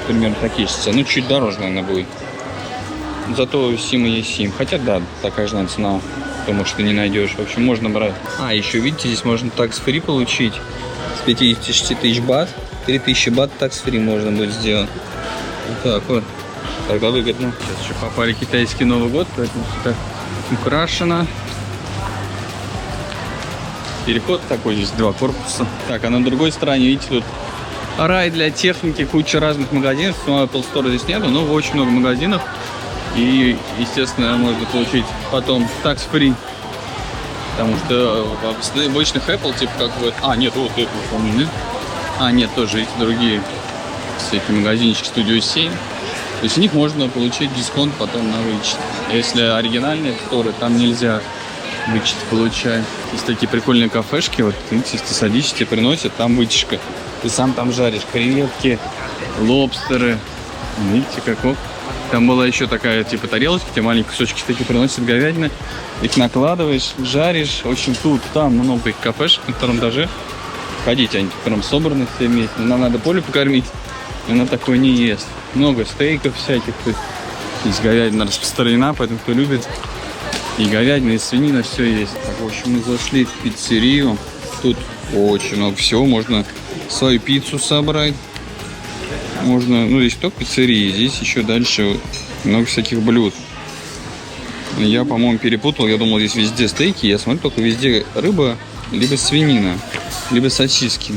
примерно такие же цены. Ну, чуть дороже, наверное, будет. Зато SIM и eSIM. Хотя, да, такая же, наверное, цена. Потому что не найдешь. В общем, можно брать. А, еще, видите, здесь можно tax-free получить. С 56 тысяч бат. 3000 бат tax-free можно будет сделать. Вот так вот. Тогда выгодно. Сейчас еще попали китайский Новый год, поэтому все так украшено. Переход такой, здесь два корпуса. Так, а на другой стороне, видите, тут рай для техники, куча разных магазинов. Самого Apple Store здесь нету, но очень много магазинов. И, естественно, можно получить потом tax-free. Потому что в обычных Apple, типа как вот... А, нет, вот Apple, по-моему, нет? А, нет, тоже эти другие всякие магазинчики Studio 7. То есть у них можно получить дисконт потом на вычет. Если оригинальные сторы, там нельзя вычет получать. Есть такие прикольные кафешки, вот, видите, ты садишься, тебе приносят, там вытяжка. Ты сам там жаришь креветки, лобстеры. Видите, как вот. Там была еще такая, типа, тарелочка, тебе маленькие кусочки такие приносят говядины. Их накладываешь, жаришь. В общем, тут, там много их кафешек на втором этаже. Ходите, они прям собраны все вместе. Нам надо Полю покормить, и она такое не ест. Много стейков всяких. Здесь говядина распространена, поэтому кто любит. И говядина, и свинина, все есть. Так, в общем, мы зашли в пиццерию. Тут очень много всего. Можно свою пиццу собрать. Можно, ну, здесь только пиццерии, здесь еще дальше много всяких блюд. Я, по-моему, перепутал. Я думал, здесь везде стейки. Я смотрю, только везде рыба, либо свинина, либо сосиски.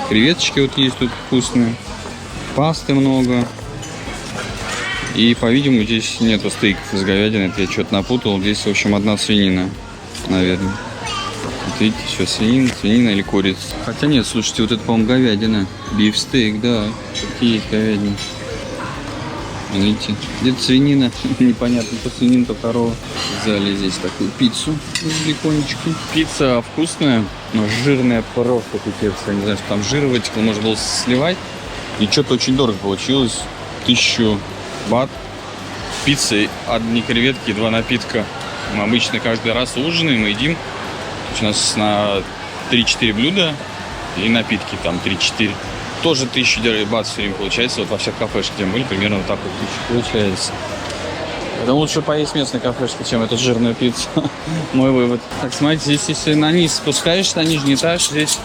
Креветочки вот есть тут вкусные. Пасты много. И, по-видимому, здесь нету стейков из говядины. Это я что-то напутал. Здесь, в общем, одна свинина, наверное. Вот видите, еще свинина или курица. Хотя нет, слушайте, вот это, по-моему, говядина. Бифстейк, да. Какие есть говядины. Видите, где-то свинина. Непонятно, то свинина, то корова. Взяли здесь такую пиццу с бекончиком. Пицца вкусная, но жирная просто пипец. Я не знаю, что там жир вытекло, можно было сливать. И что-то очень дорого получилось. 1000 бат. Пицца, одни креветки, 2 напитка. Мы обычно каждый раз ужинаем и едим. У нас на 3-4 блюда и напитки там 3-4. Тоже 1000 бат все время получается. Вот во всех кафешках, где мы были, примерно вот так вот 1000 получается. Поэтому лучше поесть местной кафешке, чем эту жирную пиццу. Мой вывод. Так, смотрите, здесь если на низ спускаешься, на нижний этаж, здесь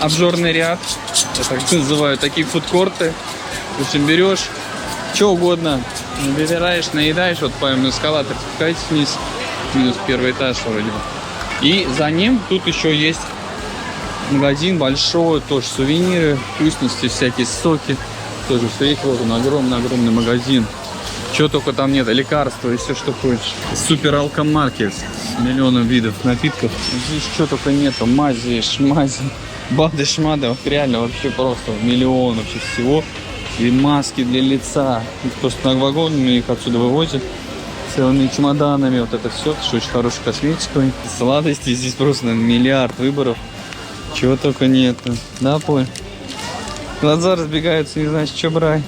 обжорный ряд. Я так называю, такие фудкорты. В общем, берешь что угодно, выбираешь, наедаешь. Вот по эскалатору спускаетесь вниз, минус первый этаж вроде бы. И за ним тут еще есть магазин большой, тоже сувениры, вкусности, всякие соки. Тоже стоит вот он, огромный магазин. Чего только там нет, лекарства и все, что хочешь. Супер алкомаркет с миллионом видов напитков. Здесь что только нету, мази, шмази, бады, шмады. Вот реально вообще просто миллион вообще всего. И маски для лица. Просто на вагонами их отсюда вывозят. Целыми чемоданами. Вот это все. Что очень хорошая косметика. Сладости. Здесь просто миллиард выборов. Чего только нет. Да, Поль? Глаза разбегаются, не знаешь, что брать.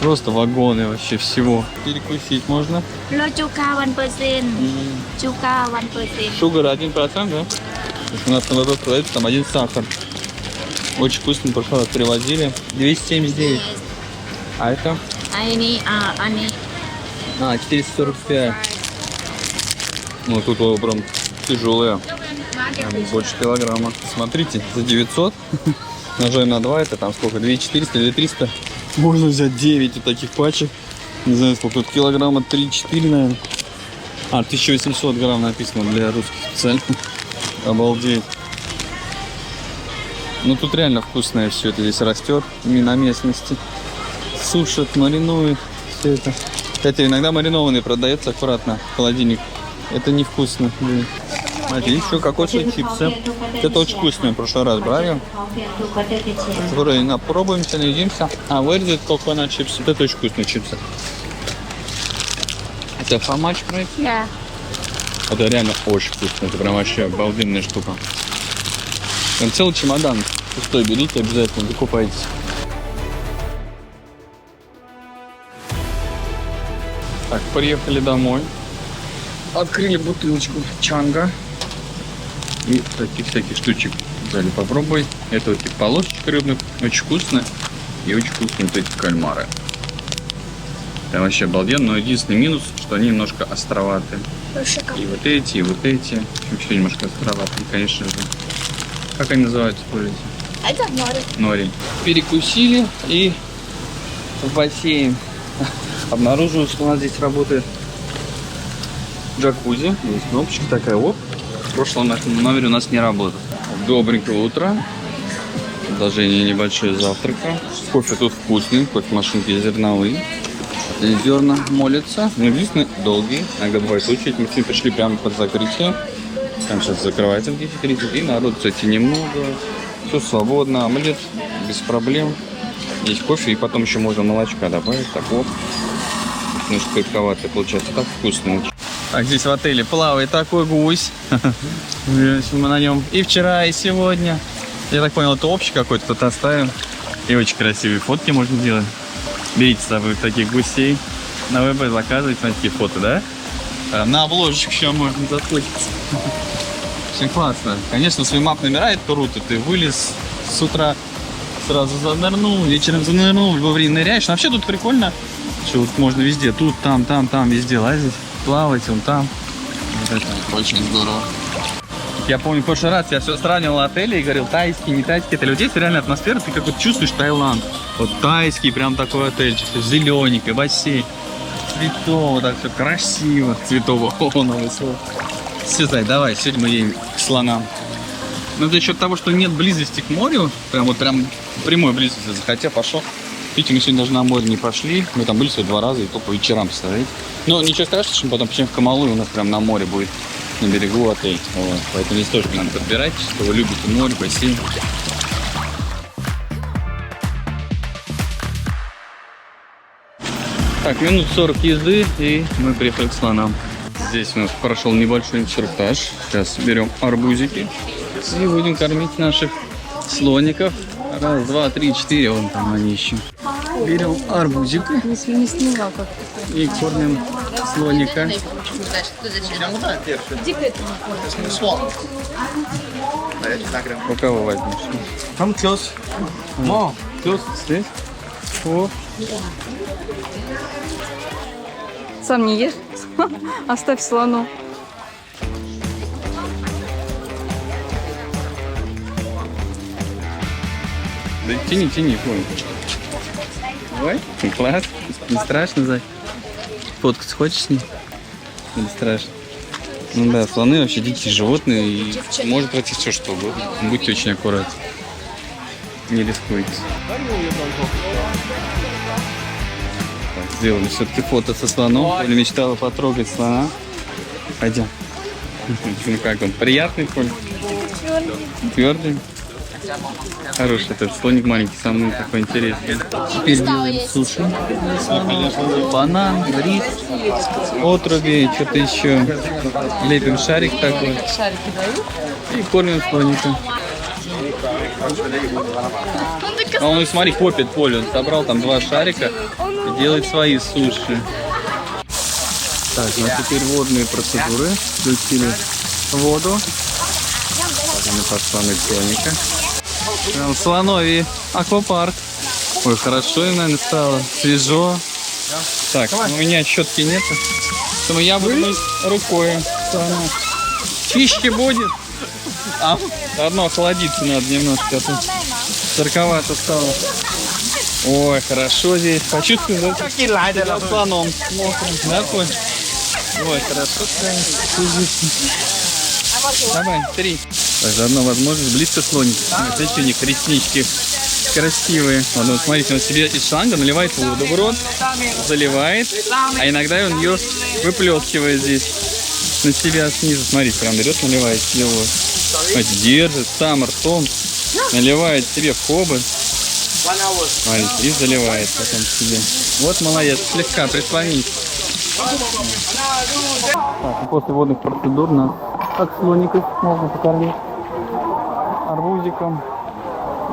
Просто вагоны вообще всего. Перекусить можно. Чука 1%. Чука 1%. Шугар 1%, да? У нас на ВВ продается там один сахар. Очень вкусно, в прошлый раз привозили. 279. А это? Они. 445. Ну, тут вот прям тяжелые. Больше килограмма. Смотрите, за 900. Нажаем на 2, это там сколько? 2400 или 300. Можно взять 9 вот таких пачек. Не знаю, сколько тут килограмма, 3-4, наверное. 1800 грамм написано для русских специально. Обалдеть. Ну тут реально вкусное все это здесь растет. Именно на местности. Сушат, маринуют. Все это. Кстати, иногда маринованный продается аккуратно в холодильник. Это невкусно. Блин. Смотрите, еще кокосовые чипсы. Это очень вкусно. В прошлый раз брали. Скоро попробуемся, наедимся. А, вырезать coconut чипсы. Это очень вкусные чипсы. Это how much price? Да. Это реально очень вкусно. Это прям вообще обалденная штука. Там целый чемодан пустой берите, обязательно закупайтесь. Так, приехали домой. Открыли бутылочку чанга. И таких всяких штучек взяли попробовать. Это вот полосочек рыбных. Очень вкусно. И очень вкусные вот эти кальмары. Прям вообще обалденно. Но единственный минус, что они немножко островатые. И вот эти, и вот эти. В общем, все немножко островатые, конечно же. Как они называются, скажите? Это нори. Нори. Перекусили и в бассейн. Обнаружил, что у нас здесь работает джакузи. Есть кнопочка такая, оп. В прошлом номере у нас не работает. Добренького утра. Продолжение небольшое завтрака. Кофе тут вкусный, кофемашинки зерновые. Зерна молятся. Но единственное, долгие. Иногда бывает очередь. Мы с ним пришли прямо под закрытие. Там сейчас закрывается в 10:30. И народ, кстати, немного. Все свободно. Омлет без проблем. Есть кофе. И потом еще можно молочка добавить. Так вот. Немножко крепковатый получается. Так вкусно. Так, здесь в отеле плавает такой гусь. Мы на нем и вчера, и сегодня. Я так понял, это общий какой-то тут оставим. И очень красивые фотки можно делать. Берите с собой таких гусей. На ВБ заказывайте на такие фото, да? На обложечку еще можно заскочиться. Очень классно. Конечно, свой мап номера это круто. Ты вылез с утра, сразу занырнул, вечером занырнул, в любое время ныряешь. Но вообще тут прикольно, что вот можно везде. Тут, там, везде лазить, плавать, вон там. Вот это очень здорово. Я помню, в прошлый раз я все сравнивал отели и говорил, тайский, не тайский. Это людей, реально атмосфера, ты как вот чувствуешь Таиланд. Вот тайский, прям такой отельчик, зелененький, бассейн, цветово, так все красиво, цветово. Все, Зай, давай, сегодня мы едем к слонам. Но за счет того, что нет близости к морю, прям прямой близости, захотя, пошел. Видите, мы сегодня даже на море не пошли, мы там были всего 2 раза, и то по вечерам, представляете. Но ничего страшного, что мы потом почему в Камалуе у нас прям на море будет. На берегу отель. Вот. Поэтому здесь тоже надо подбирать, что вы любите море, бассейн. Так, минут 40 езды, и мы приехали к слонам. Здесь у нас прошел небольшой инструктаж. Сейчас берем арбузики и будем кормить наших слоников. 1, 2, 3, 4, вон там они еще. Берем арбузик и кормим слоника. У кого возьмешь? Come close. More. Close. Здесь? О. Сам не ешь? Оставь слону. Да тяни, понял. Давай. Класс. Не страшно, Зай? Фоткаться хочешь с ней? Не страшно. Ну да, слоны вообще дикие животные, и может пройти все что угодно. Будьте очень аккуратны. Не рискуйте. Так, сделали все-таки фото со слоном. Оля мечтала потрогать слона. Пойдем. Ну как он? Приятный, Коль? Твердый. Хороший этот слоник маленький, самый такой интересный. Теперь делаем суши. Банан, рис, отруби, что-то еще. Лепим шарик такой. Шарики дают. И кормим слоника. А он, смотри, копит поле. Он собрал там 2 шарика и делает свои суши. Так, ну а теперь водные процедуры. Включили воду. Мы подсланы слоника. Прям слоновий аквапарк. Ой, хорошо им, наверное, стало. Свежо. Так, у меня щетки нет. Поэтому я буду мыть рукой. Чище будет. А, одно охладиться надо немножко, а то жарковато стало. Ой, хорошо здесь. Почувствуй, да? Слоном. Да, Коль? Ой, хорошо. Давай, 3. Так, заодно возможность близко слонить. Смотрите, у них реснички красивые. Вот, смотрите, он себе из шланга наливает воду в рот, заливает, а иногда он ее выплескивает здесь на себя снизу. Смотрите, прям берет, наливает себе воду. Смотрите, держит сам ртом, наливает себе в хобы. Смотрите, и заливает потом себе. Вот молодец, слегка прислонись. Так, и после водных процедур нас, как слоников, можно покормить арбузиком.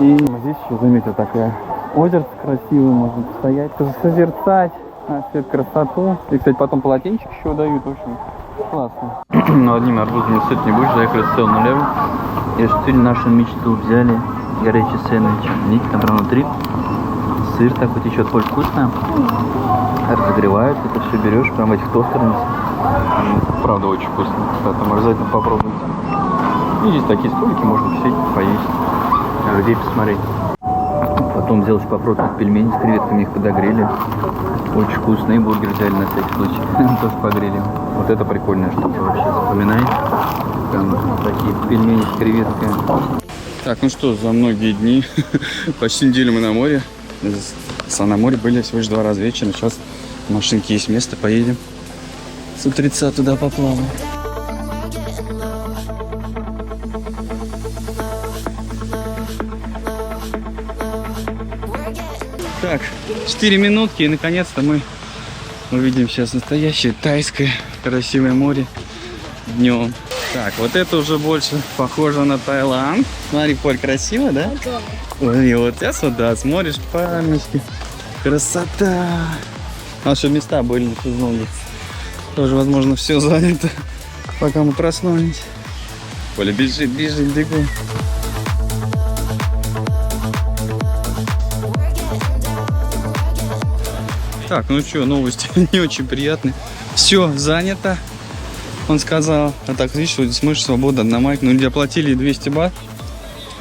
И здесь еще, заметьте, такая озеро красивое, можно постоять, созерцать всю эту красоту. И, кстати, потом полотенчик еще дают, в общем, классно. Но одними арбузами сыт не будешь, заехали в Сел нулевый. И ощутили нашу мечту, взяли горячий сэндвич. Видите, там прям внутри сыр такой течет, очень вкусно. Разогревают, это все берешь, прям в этих тостерах. Правда, очень вкусно, поэтому обязательно попробуйте. И здесь такие столики, можно сидеть, поесть, людей посмотреть. Потом взял еще попробовать пельмени с креветками, их подогрели. Очень вкусные, бургер взяли на всякий случай, тоже погрели. Вот это прикольная штука вообще, запоминай. Там такие пельмени с креветками. Так, ну что, за многие дни, почти неделю мы на море. На море были всего лишь 2 раза вечером. Сейчас в машинке есть место, поедем. С утреца туда поплаваем. Так, 4 минутки, и наконец-то мы увидим сейчас настоящее тайское красивое море днем. Так, вот это уже больше похоже на Таиланд. Смотри, Поль, красиво, да? Ой, вот сейчас вот, да, смотришь, пальмочки. Красота. А что места были на шезлонгах. Тоже, возможно, все занято, пока мы проснулись. Поля бежит, бегу. Так, ну что, новости не очень приятные. Все занято, он сказал. А так, видишь, что здесь мышь, свобода, одна майка. Ну, люди оплатили 200 бат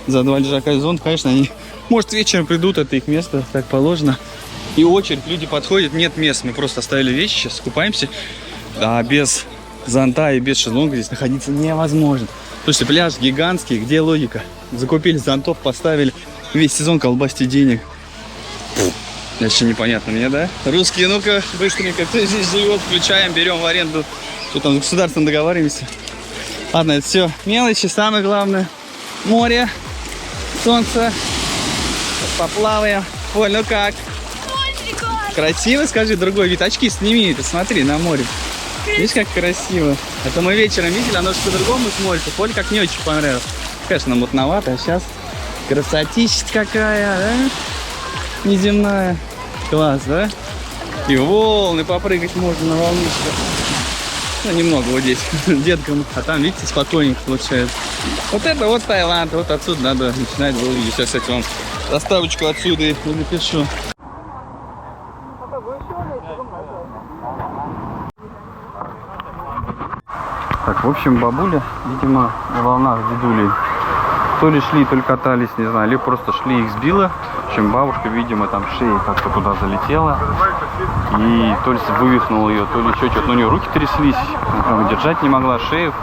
за 2 лежака и зонт. Конечно, они, может, вечером придут, это их место, так положено. И очередь, люди подходят, нет мест. Мы просто оставили вещи, сейчас купаемся. А без зонта и без шезлонга здесь находиться невозможно. Слушайте, пляж гигантский, где логика? Закупили зонтов, поставили, весь сезон колбасьте денег. Еще непонятно мне, да? Русские, ну-ка, быстренько, кто здесь живет, включаем, берем в аренду. Что там, с государством договариваемся. Ладно, это все мелочи, самое главное. Море, солнце, поплаваем. Оль, ну как? Красиво, скажи, другой вид. Очки сними, посмотри на море. Видишь, как красиво. Это мы вечером видели, оно же по-другому смотрится. Поле как не очень понравилось. Конечно, мутновато, а сейчас красотища какая, да? Неземная. Класс, да? И волны, попрыгать можно на волнышке. Ну, немного вот здесь, деткам. А там, видите, спокойненько получается. Вот это вот Таиланд. Вот отсюда надо начинать выловить. Сейчас, кстати, вам доставочку отсюда и напишу. Так, в общем, бабуля, видимо, на волнах дедулей. То ли шли, то ли катались, не знаю, либо просто шли, их сбило. В общем, бабушка, видимо, там шея как-то туда залетела. И то ли вывихнула ее, то ли еще что-то. Но у нее руки тряслись, она прям держать не могла шею.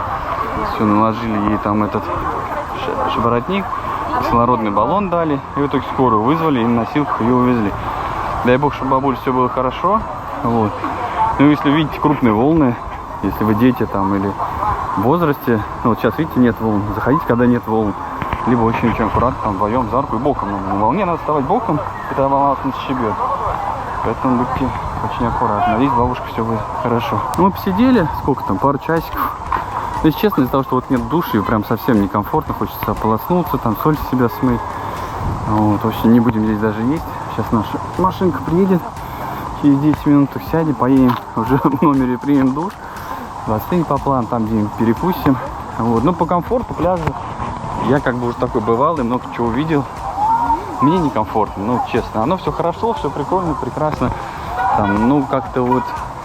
Все, наложили ей там этот шиворотник, кислородный баллон дали. И в итоге скорую вызвали и на носилках ее увезли. Дай бог, чтобы бабуле все было хорошо. Вот. Ну, если видите крупные волны, если вы дети там или в возрасте, ну, вот сейчас, видите, нет волн, заходите, когда нет волн. либо очень аккуратно, там, вдвоем, за руку и боком. На волне надо вставать боком, и тогда волна вас не сшибет. Поэтому будьте очень аккуратны. Здесь бабушка, все будет хорошо. Ну, мы посидели, сколько там, пару часиков. Если честно, из-за того, что вот нет души, прям совсем некомфортно, хочется ополоснуться, там соль с себя смыть. Вот, в общем, не будем здесь даже есть. Сейчас наша машинка приедет, через 10 минут сядем, поедем уже в номере, примем душ. Бассейн по плану, там где-нибудь перекусим. Вот. Ну, по комфорту пляжа я как бы уже такой бывалый, много чего увидел. Мне некомфортно, ну, честно. Оно все хорошо, все прикольно, прекрасно. Там, ну, как-то вот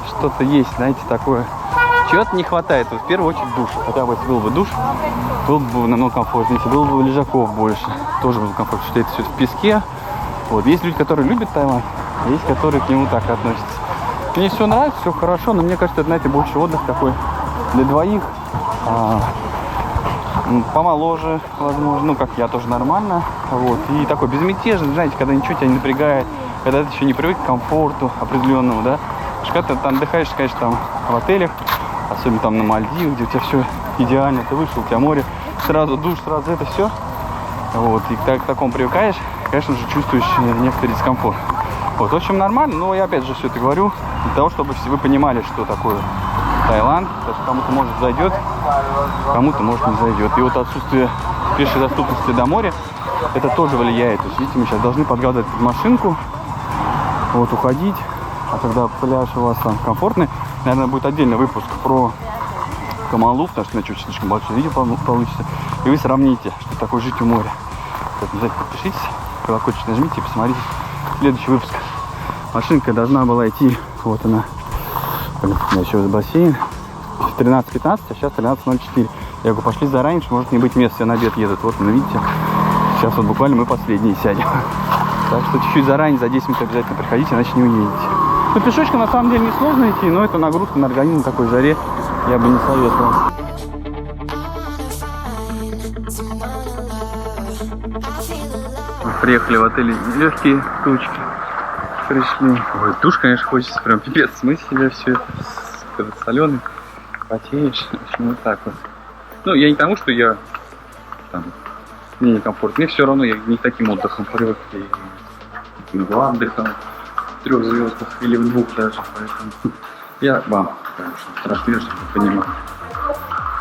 что-то есть, знаете, такое. Чего-то не хватает. Вот в первую очередь душ. Хотя бы если был бы душ, было бы намного комфортнее. Если было бы лежаков больше, тоже было бы комфортнее, что это все в песке. Вот. Есть люди, которые любят Таиланд, а есть, которые к нему так относятся. Мне все нравится, все хорошо, но мне кажется, это, знаете, больше отдых такой для двоих. Помоложе, возможно, ну, как я, тоже нормально. Вот. И такой безмятежный, знаете, когда ничего тебя не напрягает, когда ты еще не привык к комфорту определенному, да. Потому что когда ты там отдыхаешь, конечно, там в отелях, особенно там на Мальдивах, где у тебя все идеально, ты вышел, у тебя море, сразу душ, сразу это все. Вот. И когда к такому привыкаешь, конечно же, чувствуешь некоторый дискомфорт. Вот, в общем, нормально, но я опять же все это говорю для того, чтобы вы понимали, что такое Таиланд. Потому что кому-то может зайдет, кому-то может не зайдет. И вот отсутствие пешей доступности до моря, это тоже влияет. То есть, видите, мы сейчас должны подгадывать под машинку, вот, уходить. А когда пляж у вас там комфортный, наверное, будет отдельный выпуск про Камалу, потому что на чуть слишком большое видео получится. И вы сравните, что такое жить у моря. Вот, обязательно подпишитесь, колокольчик нажмите и посмотрите следующий выпуск. Машинка должна была идти, вот она, еще бассейн, в 13:15, а сейчас 13:04. Я говорю, пошли заранее, что может не быть места, все на обед едут. Вот, ну, видите, сейчас вот буквально мы последние сядем. Так что чуть-чуть заранее, за 10 минут обязательно приходите, иначе не уедете. Ну, пешочком на самом деле несложно идти, но это нагрузка на организм, на такой жаре я бы не советовал. Приехали в отеле легкие тучки. Пришли. Ой, душ, конечно, хочется прям пипец смыть себе все это. Соленый. Потеешь. В общем, вот так вот. Ну, я не к тому, что я там, мне некомфортно. Мне все равно, я не таким отдыхом привык. Я в отдыхом в 3 звездах или в 2 даже. Поэтому я вам, конечно, страшно, чтобы вы понимали.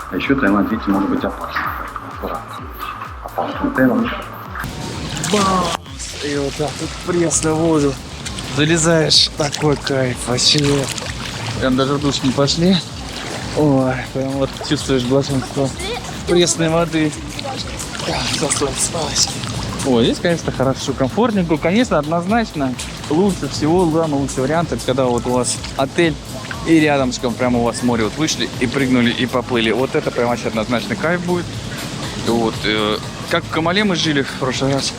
А еще Таиланд, видите, может быть опасно. Аккуратно. Опасно. Таиланд. Бамс! И вот так вот пресс на воду. Залезаешь, такой кайф, вообще. Прям даже в душ не пошли. Ой, прям вот чувствуешь блаженство пресной воды. Ой, здесь, конечно, хорошо, комфортненько. Конечно, однозначно лучше всего, самый лучший вариант, это когда вот у вас отель и рядышком прямо у вас море, вот вышли и прыгнули и поплыли. Вот это прям вообще однозначно кайф будет. Вот, как в Камале мы жили в прошлый раз,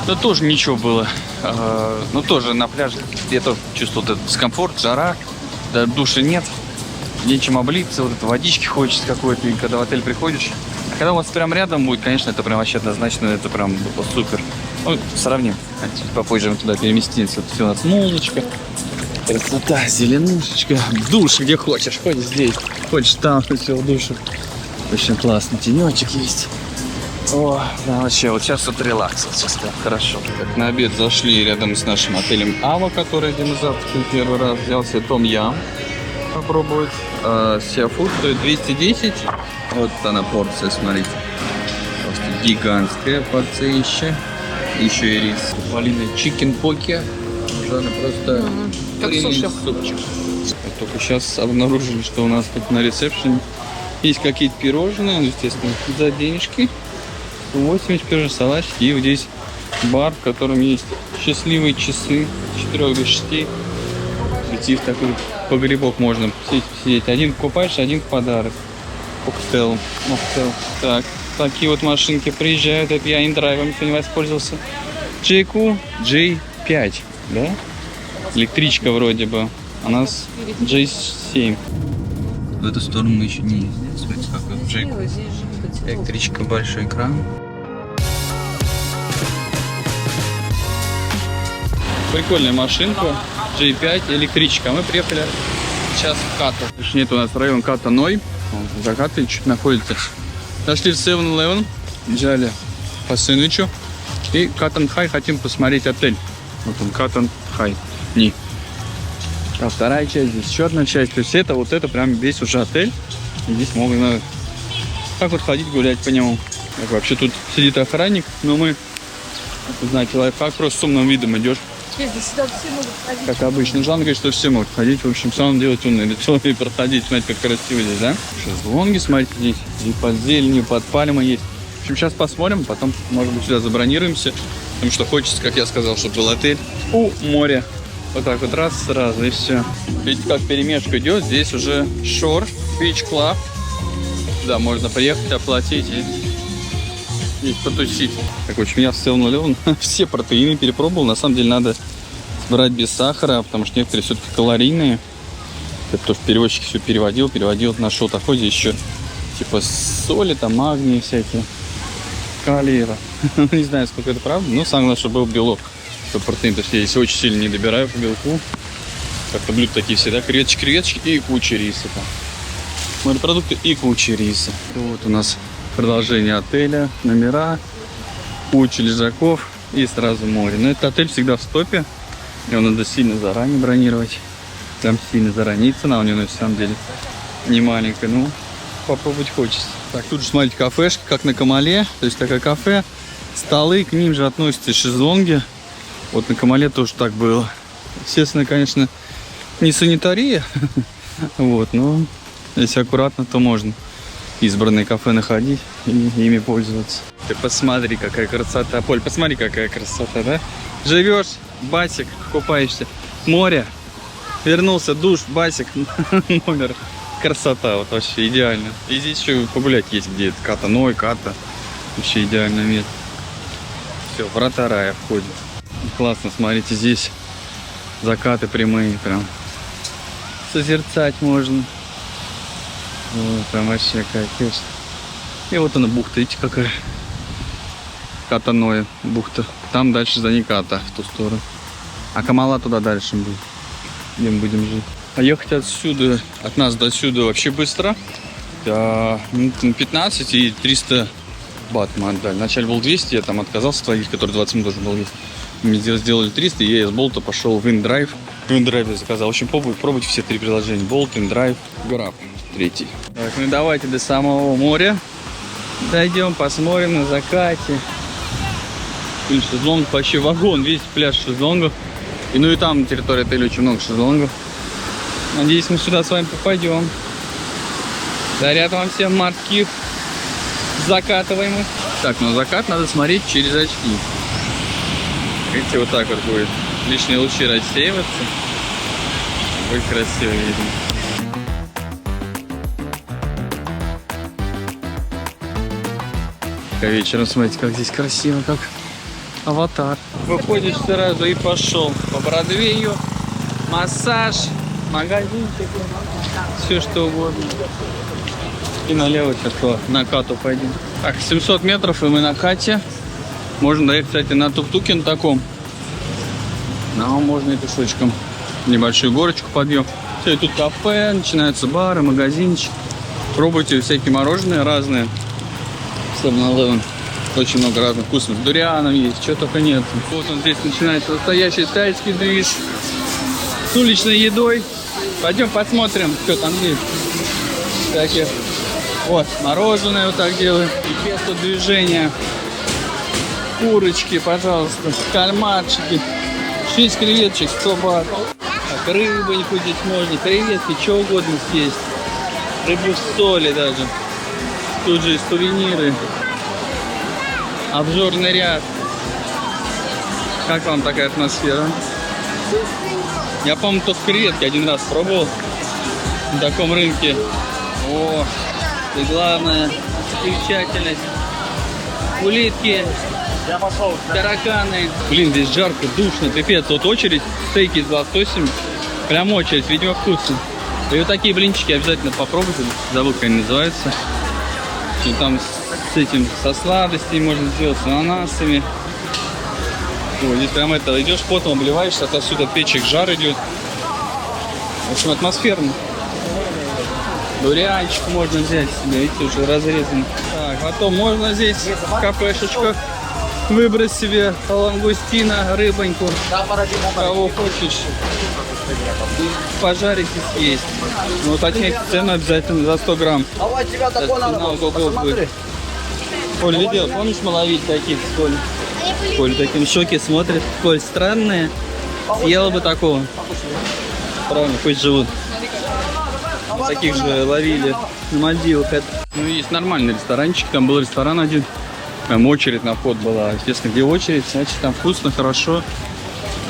то тоже ничего было. Но тоже на пляже я тоже чувствовал этот дискомфорт, жара, да, души нет, нечем облиться, вот это водички хочется какой-то, и когда в отель приходишь. А когда у вас прям рядом будет, конечно, это прям вообще однозначно, это прям супер. Ну, сравним. Попозже мы туда переместимся. Вот все у нас музычка, красота, зеленушечка, душ где хочешь, хоть здесь, хочешь там, все в душе. Очень классно, тенечек есть. О, да, вообще, вот сейчас вот релакс, вот сейчас прям хорошо. Так, на обед зашли рядом с нашим отелем Ава, который, где мы завтракали первый раз. Взял себе том-ям попробовать. Сиафуд стоит 210. Вот она порция, смотрите. Просто гигантская порция еще. Еще и рис. Полина чикен-поки. Уже она просто как суши. Супчик. Только сейчас обнаружили, что у нас тут на ресепшене есть какие-то пирожные, естественно, за денежки. 80 пирожных, салатики. И вот здесь бар, в котором есть счастливые часы с 4 до 6. Прийти в такой погребок можно сидеть. Один покупаешь, один в подарок. Коктейл. Так, такие вот машинки приезжают. Это я индрайвом еще не воспользовался. Джейку J5, да? Электричка вроде бы. У нас J7. В эту сторону мы еще не ездили. Смотрите, какой Джейку. Электричка, большой экран. Прикольная машинка. J5, электричка. Мы приехали сейчас в Ката. Точнее, это у нас район Ката-Ной. За Катой чуть находится. Зашли в 7-Eleven. Взяли по сэндвичу. И Каттенхай хотим посмотреть отель. Вот он, Каттенхай. Не. А вторая часть, здесь еще одна часть. То есть это вот это прям весь уже отель. И здесь можно так вот ходить, гулять по нему. Так, вообще тут сидит охранник, но мы, знаете, лайфхак, просто с умным видом идешь. Как обычно. Жанна говорит, что все могут ходить. В общем, самое делать умное лицо и проходить. Смотрите, как красиво здесь, да? Шезлонги, смотрите, здесь и под зеленью, под пальмой есть. В общем, сейчас посмотрим, потом, может быть, сюда забронируемся. Потому что хочется, как я сказал, чтобы был отель у моря. Вот так вот раз, сразу, и все. Видите, как перемешка идет. Здесь уже Shore Beach Club. Да, можно приехать, оплатить и здесь потусить. Так, в общем, я в 7-Eleven все протеины перепробовал. На самом деле надо брать без сахара, потому что некоторые все-таки калорийные. Это то, что переводчик все переводил, нашел такой здесь еще типа соли, там магний всякие, калия. Не знаю, сколько это правда, но самое главное, чтобы был белок, чтобы протеин. То есть я здесь очень сильно не добираю по белку. Как-то блюда такие всегда, креветочки и куча риса там. Морепродукты и куча риса. Вот у нас продолжение отеля, номера, куча лежаков и сразу море. Но этот отель всегда в стопе. Его надо сильно заранее бронировать. Прям сильно заранее. Цена у него на самом деле не маленькая. Ну, попробовать хочется. Так, тут же, смотрите, кафешка, как на Камале. То есть такое кафе. Столы, к ним же относятся шезлонги. Вот на Камале тоже так было. Естественно, конечно, не санитария. Вот, но если аккуратно, то можно избранные кафе находить и ими пользоваться. Ты посмотри, какая красота. Поль, посмотри, какая красота, да? Живешь, басик, купаешься. Море. Вернулся, душ, басик, номер. Красота, вот вообще идеально. И здесь еще погулять есть где-то. Ката Ной, Ката. Вообще идеальное место. Все, врата рая входит. Классно, смотрите, здесь закаты прямые прям. Созерцать можно. Вот, прям вообще кайф. И вот она бухта, видите, какая. Ката Ной бухта. Там дальше за ней Ката, в ту сторону. А Камала туда дальше будет, где мы будем жить. А ехать отсюда, от нас до сюда вообще быстро. Да, 15 и 300 бат мы отдали. Вначале был 200, я там отказался от твоих, который 20 минут должен был есть. Мне сделали 300, и я из Болта пошел в InDrive. В InDrive я заказал. В общем, пробуйте все три приложения. Bolt, InDrive, Grab. Третий. Так, ну давайте до самого моря дойдем, посмотрим на закате. Шезлонг, вообще вагон, весь пляж шезлонгов. И ну и там на территории отеля очень много шезлонгов. Надеюсь, мы сюда с вами попадем. Заряд вам всем морских закатываемых. Так, ну закат надо смотреть через очки. Видите, вот так вот будет. Лишние лучи рассеиваться. Будет красиво видно. Вечером смотрите, как здесь красиво, как аватар. Выходишь сразу и пошел по Бродвею. Массаж, магазинчик, все что угодно. И налево сейчас на Кату пойдем. Так, 700 метров, и мы на Кате. Можно доехать, кстати, на тук-туке на таком. Но можно и пешочком. Небольшую горочку подъем. Все, и тут кафе, начинаются бары, магазинчик. Пробуйте всякие мороженые разные. 7-Eleven. Очень много разных вкусов. Дурианом есть, чего только нет. Вот он здесь начинается настоящий тайский движ с уличной едой. Пойдем посмотрим, что там есть. Всякие. Вот, мороженое вот так делают. И без тут движения. Курочки, пожалуйста. Кальмарчики. 6 креветочек, 100 бат. Так, рыбоньку здесь можно. Креветки, что угодно съесть. Рыбу в соли даже. Тут же и сувениры. Обзорный ряд. Как вам такая атмосфера? Я, по-моему, только креветки один раз пробовал на таком рынке. О, и главное, примечательность. Улитки, тараканы. Блин, здесь жарко, душно, пипец. Вот очередь, стейки за 108. Прям очередь, видимо, вкусно. И вот такие блинчики обязательно попробуйте. Забыл, как они называются. И там с этим, со сладостями можно сделать, с ананасами. О, здесь прям это, идешь потом, обливаешься, отсюда печек жар идет. В общем, атмосферно. Дурианчик можно взять себе, видите, уже разрезан. Так, потом можно здесь в кафешечках Выбрать себе лангустина, рыбоньку, кого хочешь. Пожарить и съесть. Ну, точнее, цену обязательно за 100 грамм. Коль, видел, помнишь, мы ловить таких, Коль? Коль таким шоке смотрит. Коль, странные. Съела бы такого. Правильно, пусть живут. Таких же ловили на Мальдивах. Ну, есть нормальный ресторанчик. Там был ресторан один. Там очередь на вход была. Естественно, где очередь, значит, там вкусно, хорошо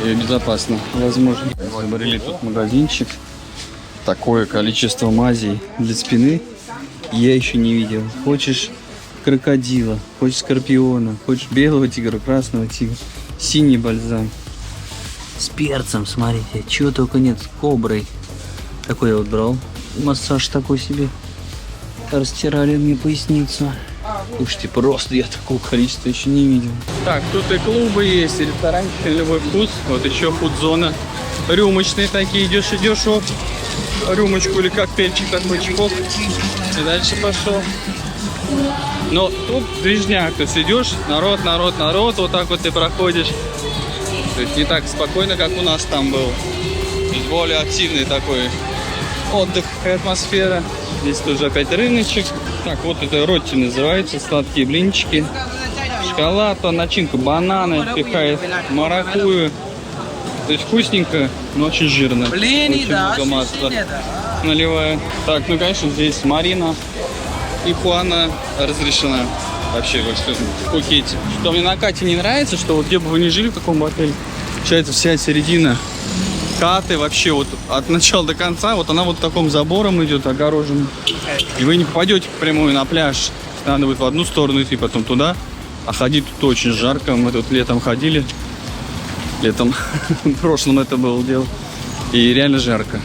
и безопасно. Возможно. Выбрали тут магазинчик. Такое количество мазей для спины я еще не видел. Хочешь крокодила, хочешь скорпиона, хочешь белого тигра, красного тигра, синий бальзам. С перцем, смотрите, чего только нет, с коброй. Такой я вот брал. Массаж такой себе. Растирали мне поясницу. Слушайте, просто я такого количества еще не видел. Так, тут и клубы есть, и ресторанчики на любой вкус. Вот еще фуд-зона. Рюмочные такие, идешь, оп, рюмочку или коктейльчик такой, чпок. И дальше пошел. Но тут движняк, то есть идешь, народ, вот так вот ты проходишь. То есть не так спокойно, как у нас там был. То есть более активный такой отдых и атмосфера. Здесь тоже опять рыночек. Так, вот это ротти называется, сладкие блинчики. Шоколад, начинка, бананы, пихает маракую. То есть вкусненько, но очень жирно. Очень много масла наливаю. Так, ну конечно здесь Марина и Хуана разрешена. Вообще во всем Пхукете. Что мне на Кате не нравится, что вот где бы вы ни жили, в каком бы отеле, получается вся середина Каты вообще вот от начала до конца, вот она вот таком забором идет, огорожена. И вы не попадете прямую на пляж. Надо будет в одну сторону идти, потом туда. А ходить тут очень жарко. Мы тут летом ходили. Летом, в прошлом это было дело. И реально жарко.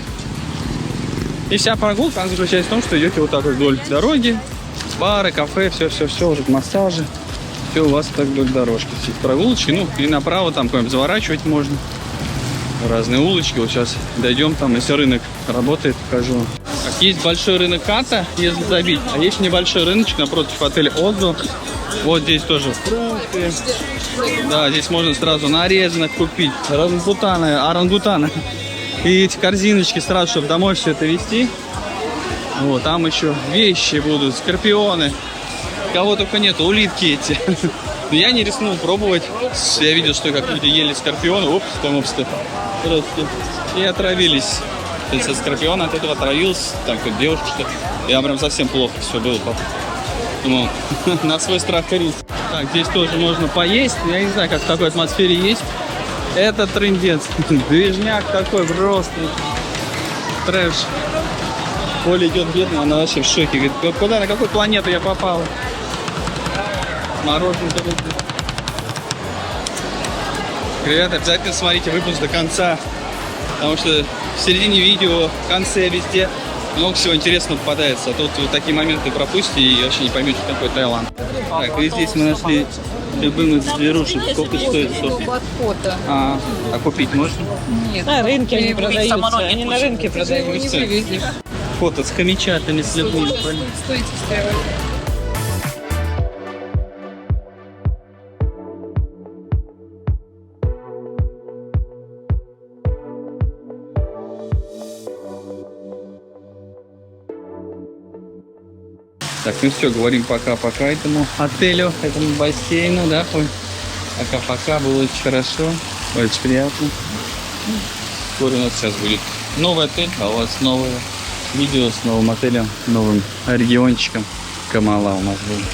И вся прогулка, она заключается в том, что идете вот так вот вдоль дороги. Бары, кафе, все, уже массажи. Все у вас так вдоль дорожки. Все прогулочки, ну и направо там куда-нибудь заворачивать можно. Разные улочки. Вот сейчас дойдем там, если рынок работает, покажу вам. Есть большой рынок Ката, если забить. А есть небольшой рыночек напротив отеля Оздо. Вот здесь тоже фрукты. Да, здесь можно сразу нарезанных купить. Орангутаны. И эти корзиночки сразу, чтобы домой все это везти. Вот, там еще вещи будут, скорпионы. Кого только нету, улитки эти. Но я не рискнул пробовать. Я видел, что как люди ели скорпионы. Опс. И отравились. То есть скорпион от этого отравился. Там какая-то девушка, что я прям совсем плохо все было. Думал, на свой страх и риск. Так, здесь тоже можно поесть. Я не знаю, как в такой атмосфере есть. Это трындец. Движняк такой просто. Трэш. Оля идет бедная, она вообще в шоке. Говорит, куда, на какую планету я попал? Мороженое. Ребята, обязательно смотрите выпуск до конца. Потому что в середине видео, в конце, везде много всего интересного попадается. А тут вот такие моменты пропустите и вообще не поймете, какой Таиланд. Так, и здесь мы нашли любимых зверушек. Сколько стоит? А купить можно? Нет. На рынке они продаются. Они на рынке продаются. Фото с хомячатами, с любыми. Стойте, стоять. Так, ну все, говорим пока-пока этому отелю, этому бассейну, да, Ой, пока-пока, было очень хорошо, очень приятно. Скоро у нас сейчас будет новый отель, а у вас новое видео с новым отелем, новым региончиком. Камала у нас будет.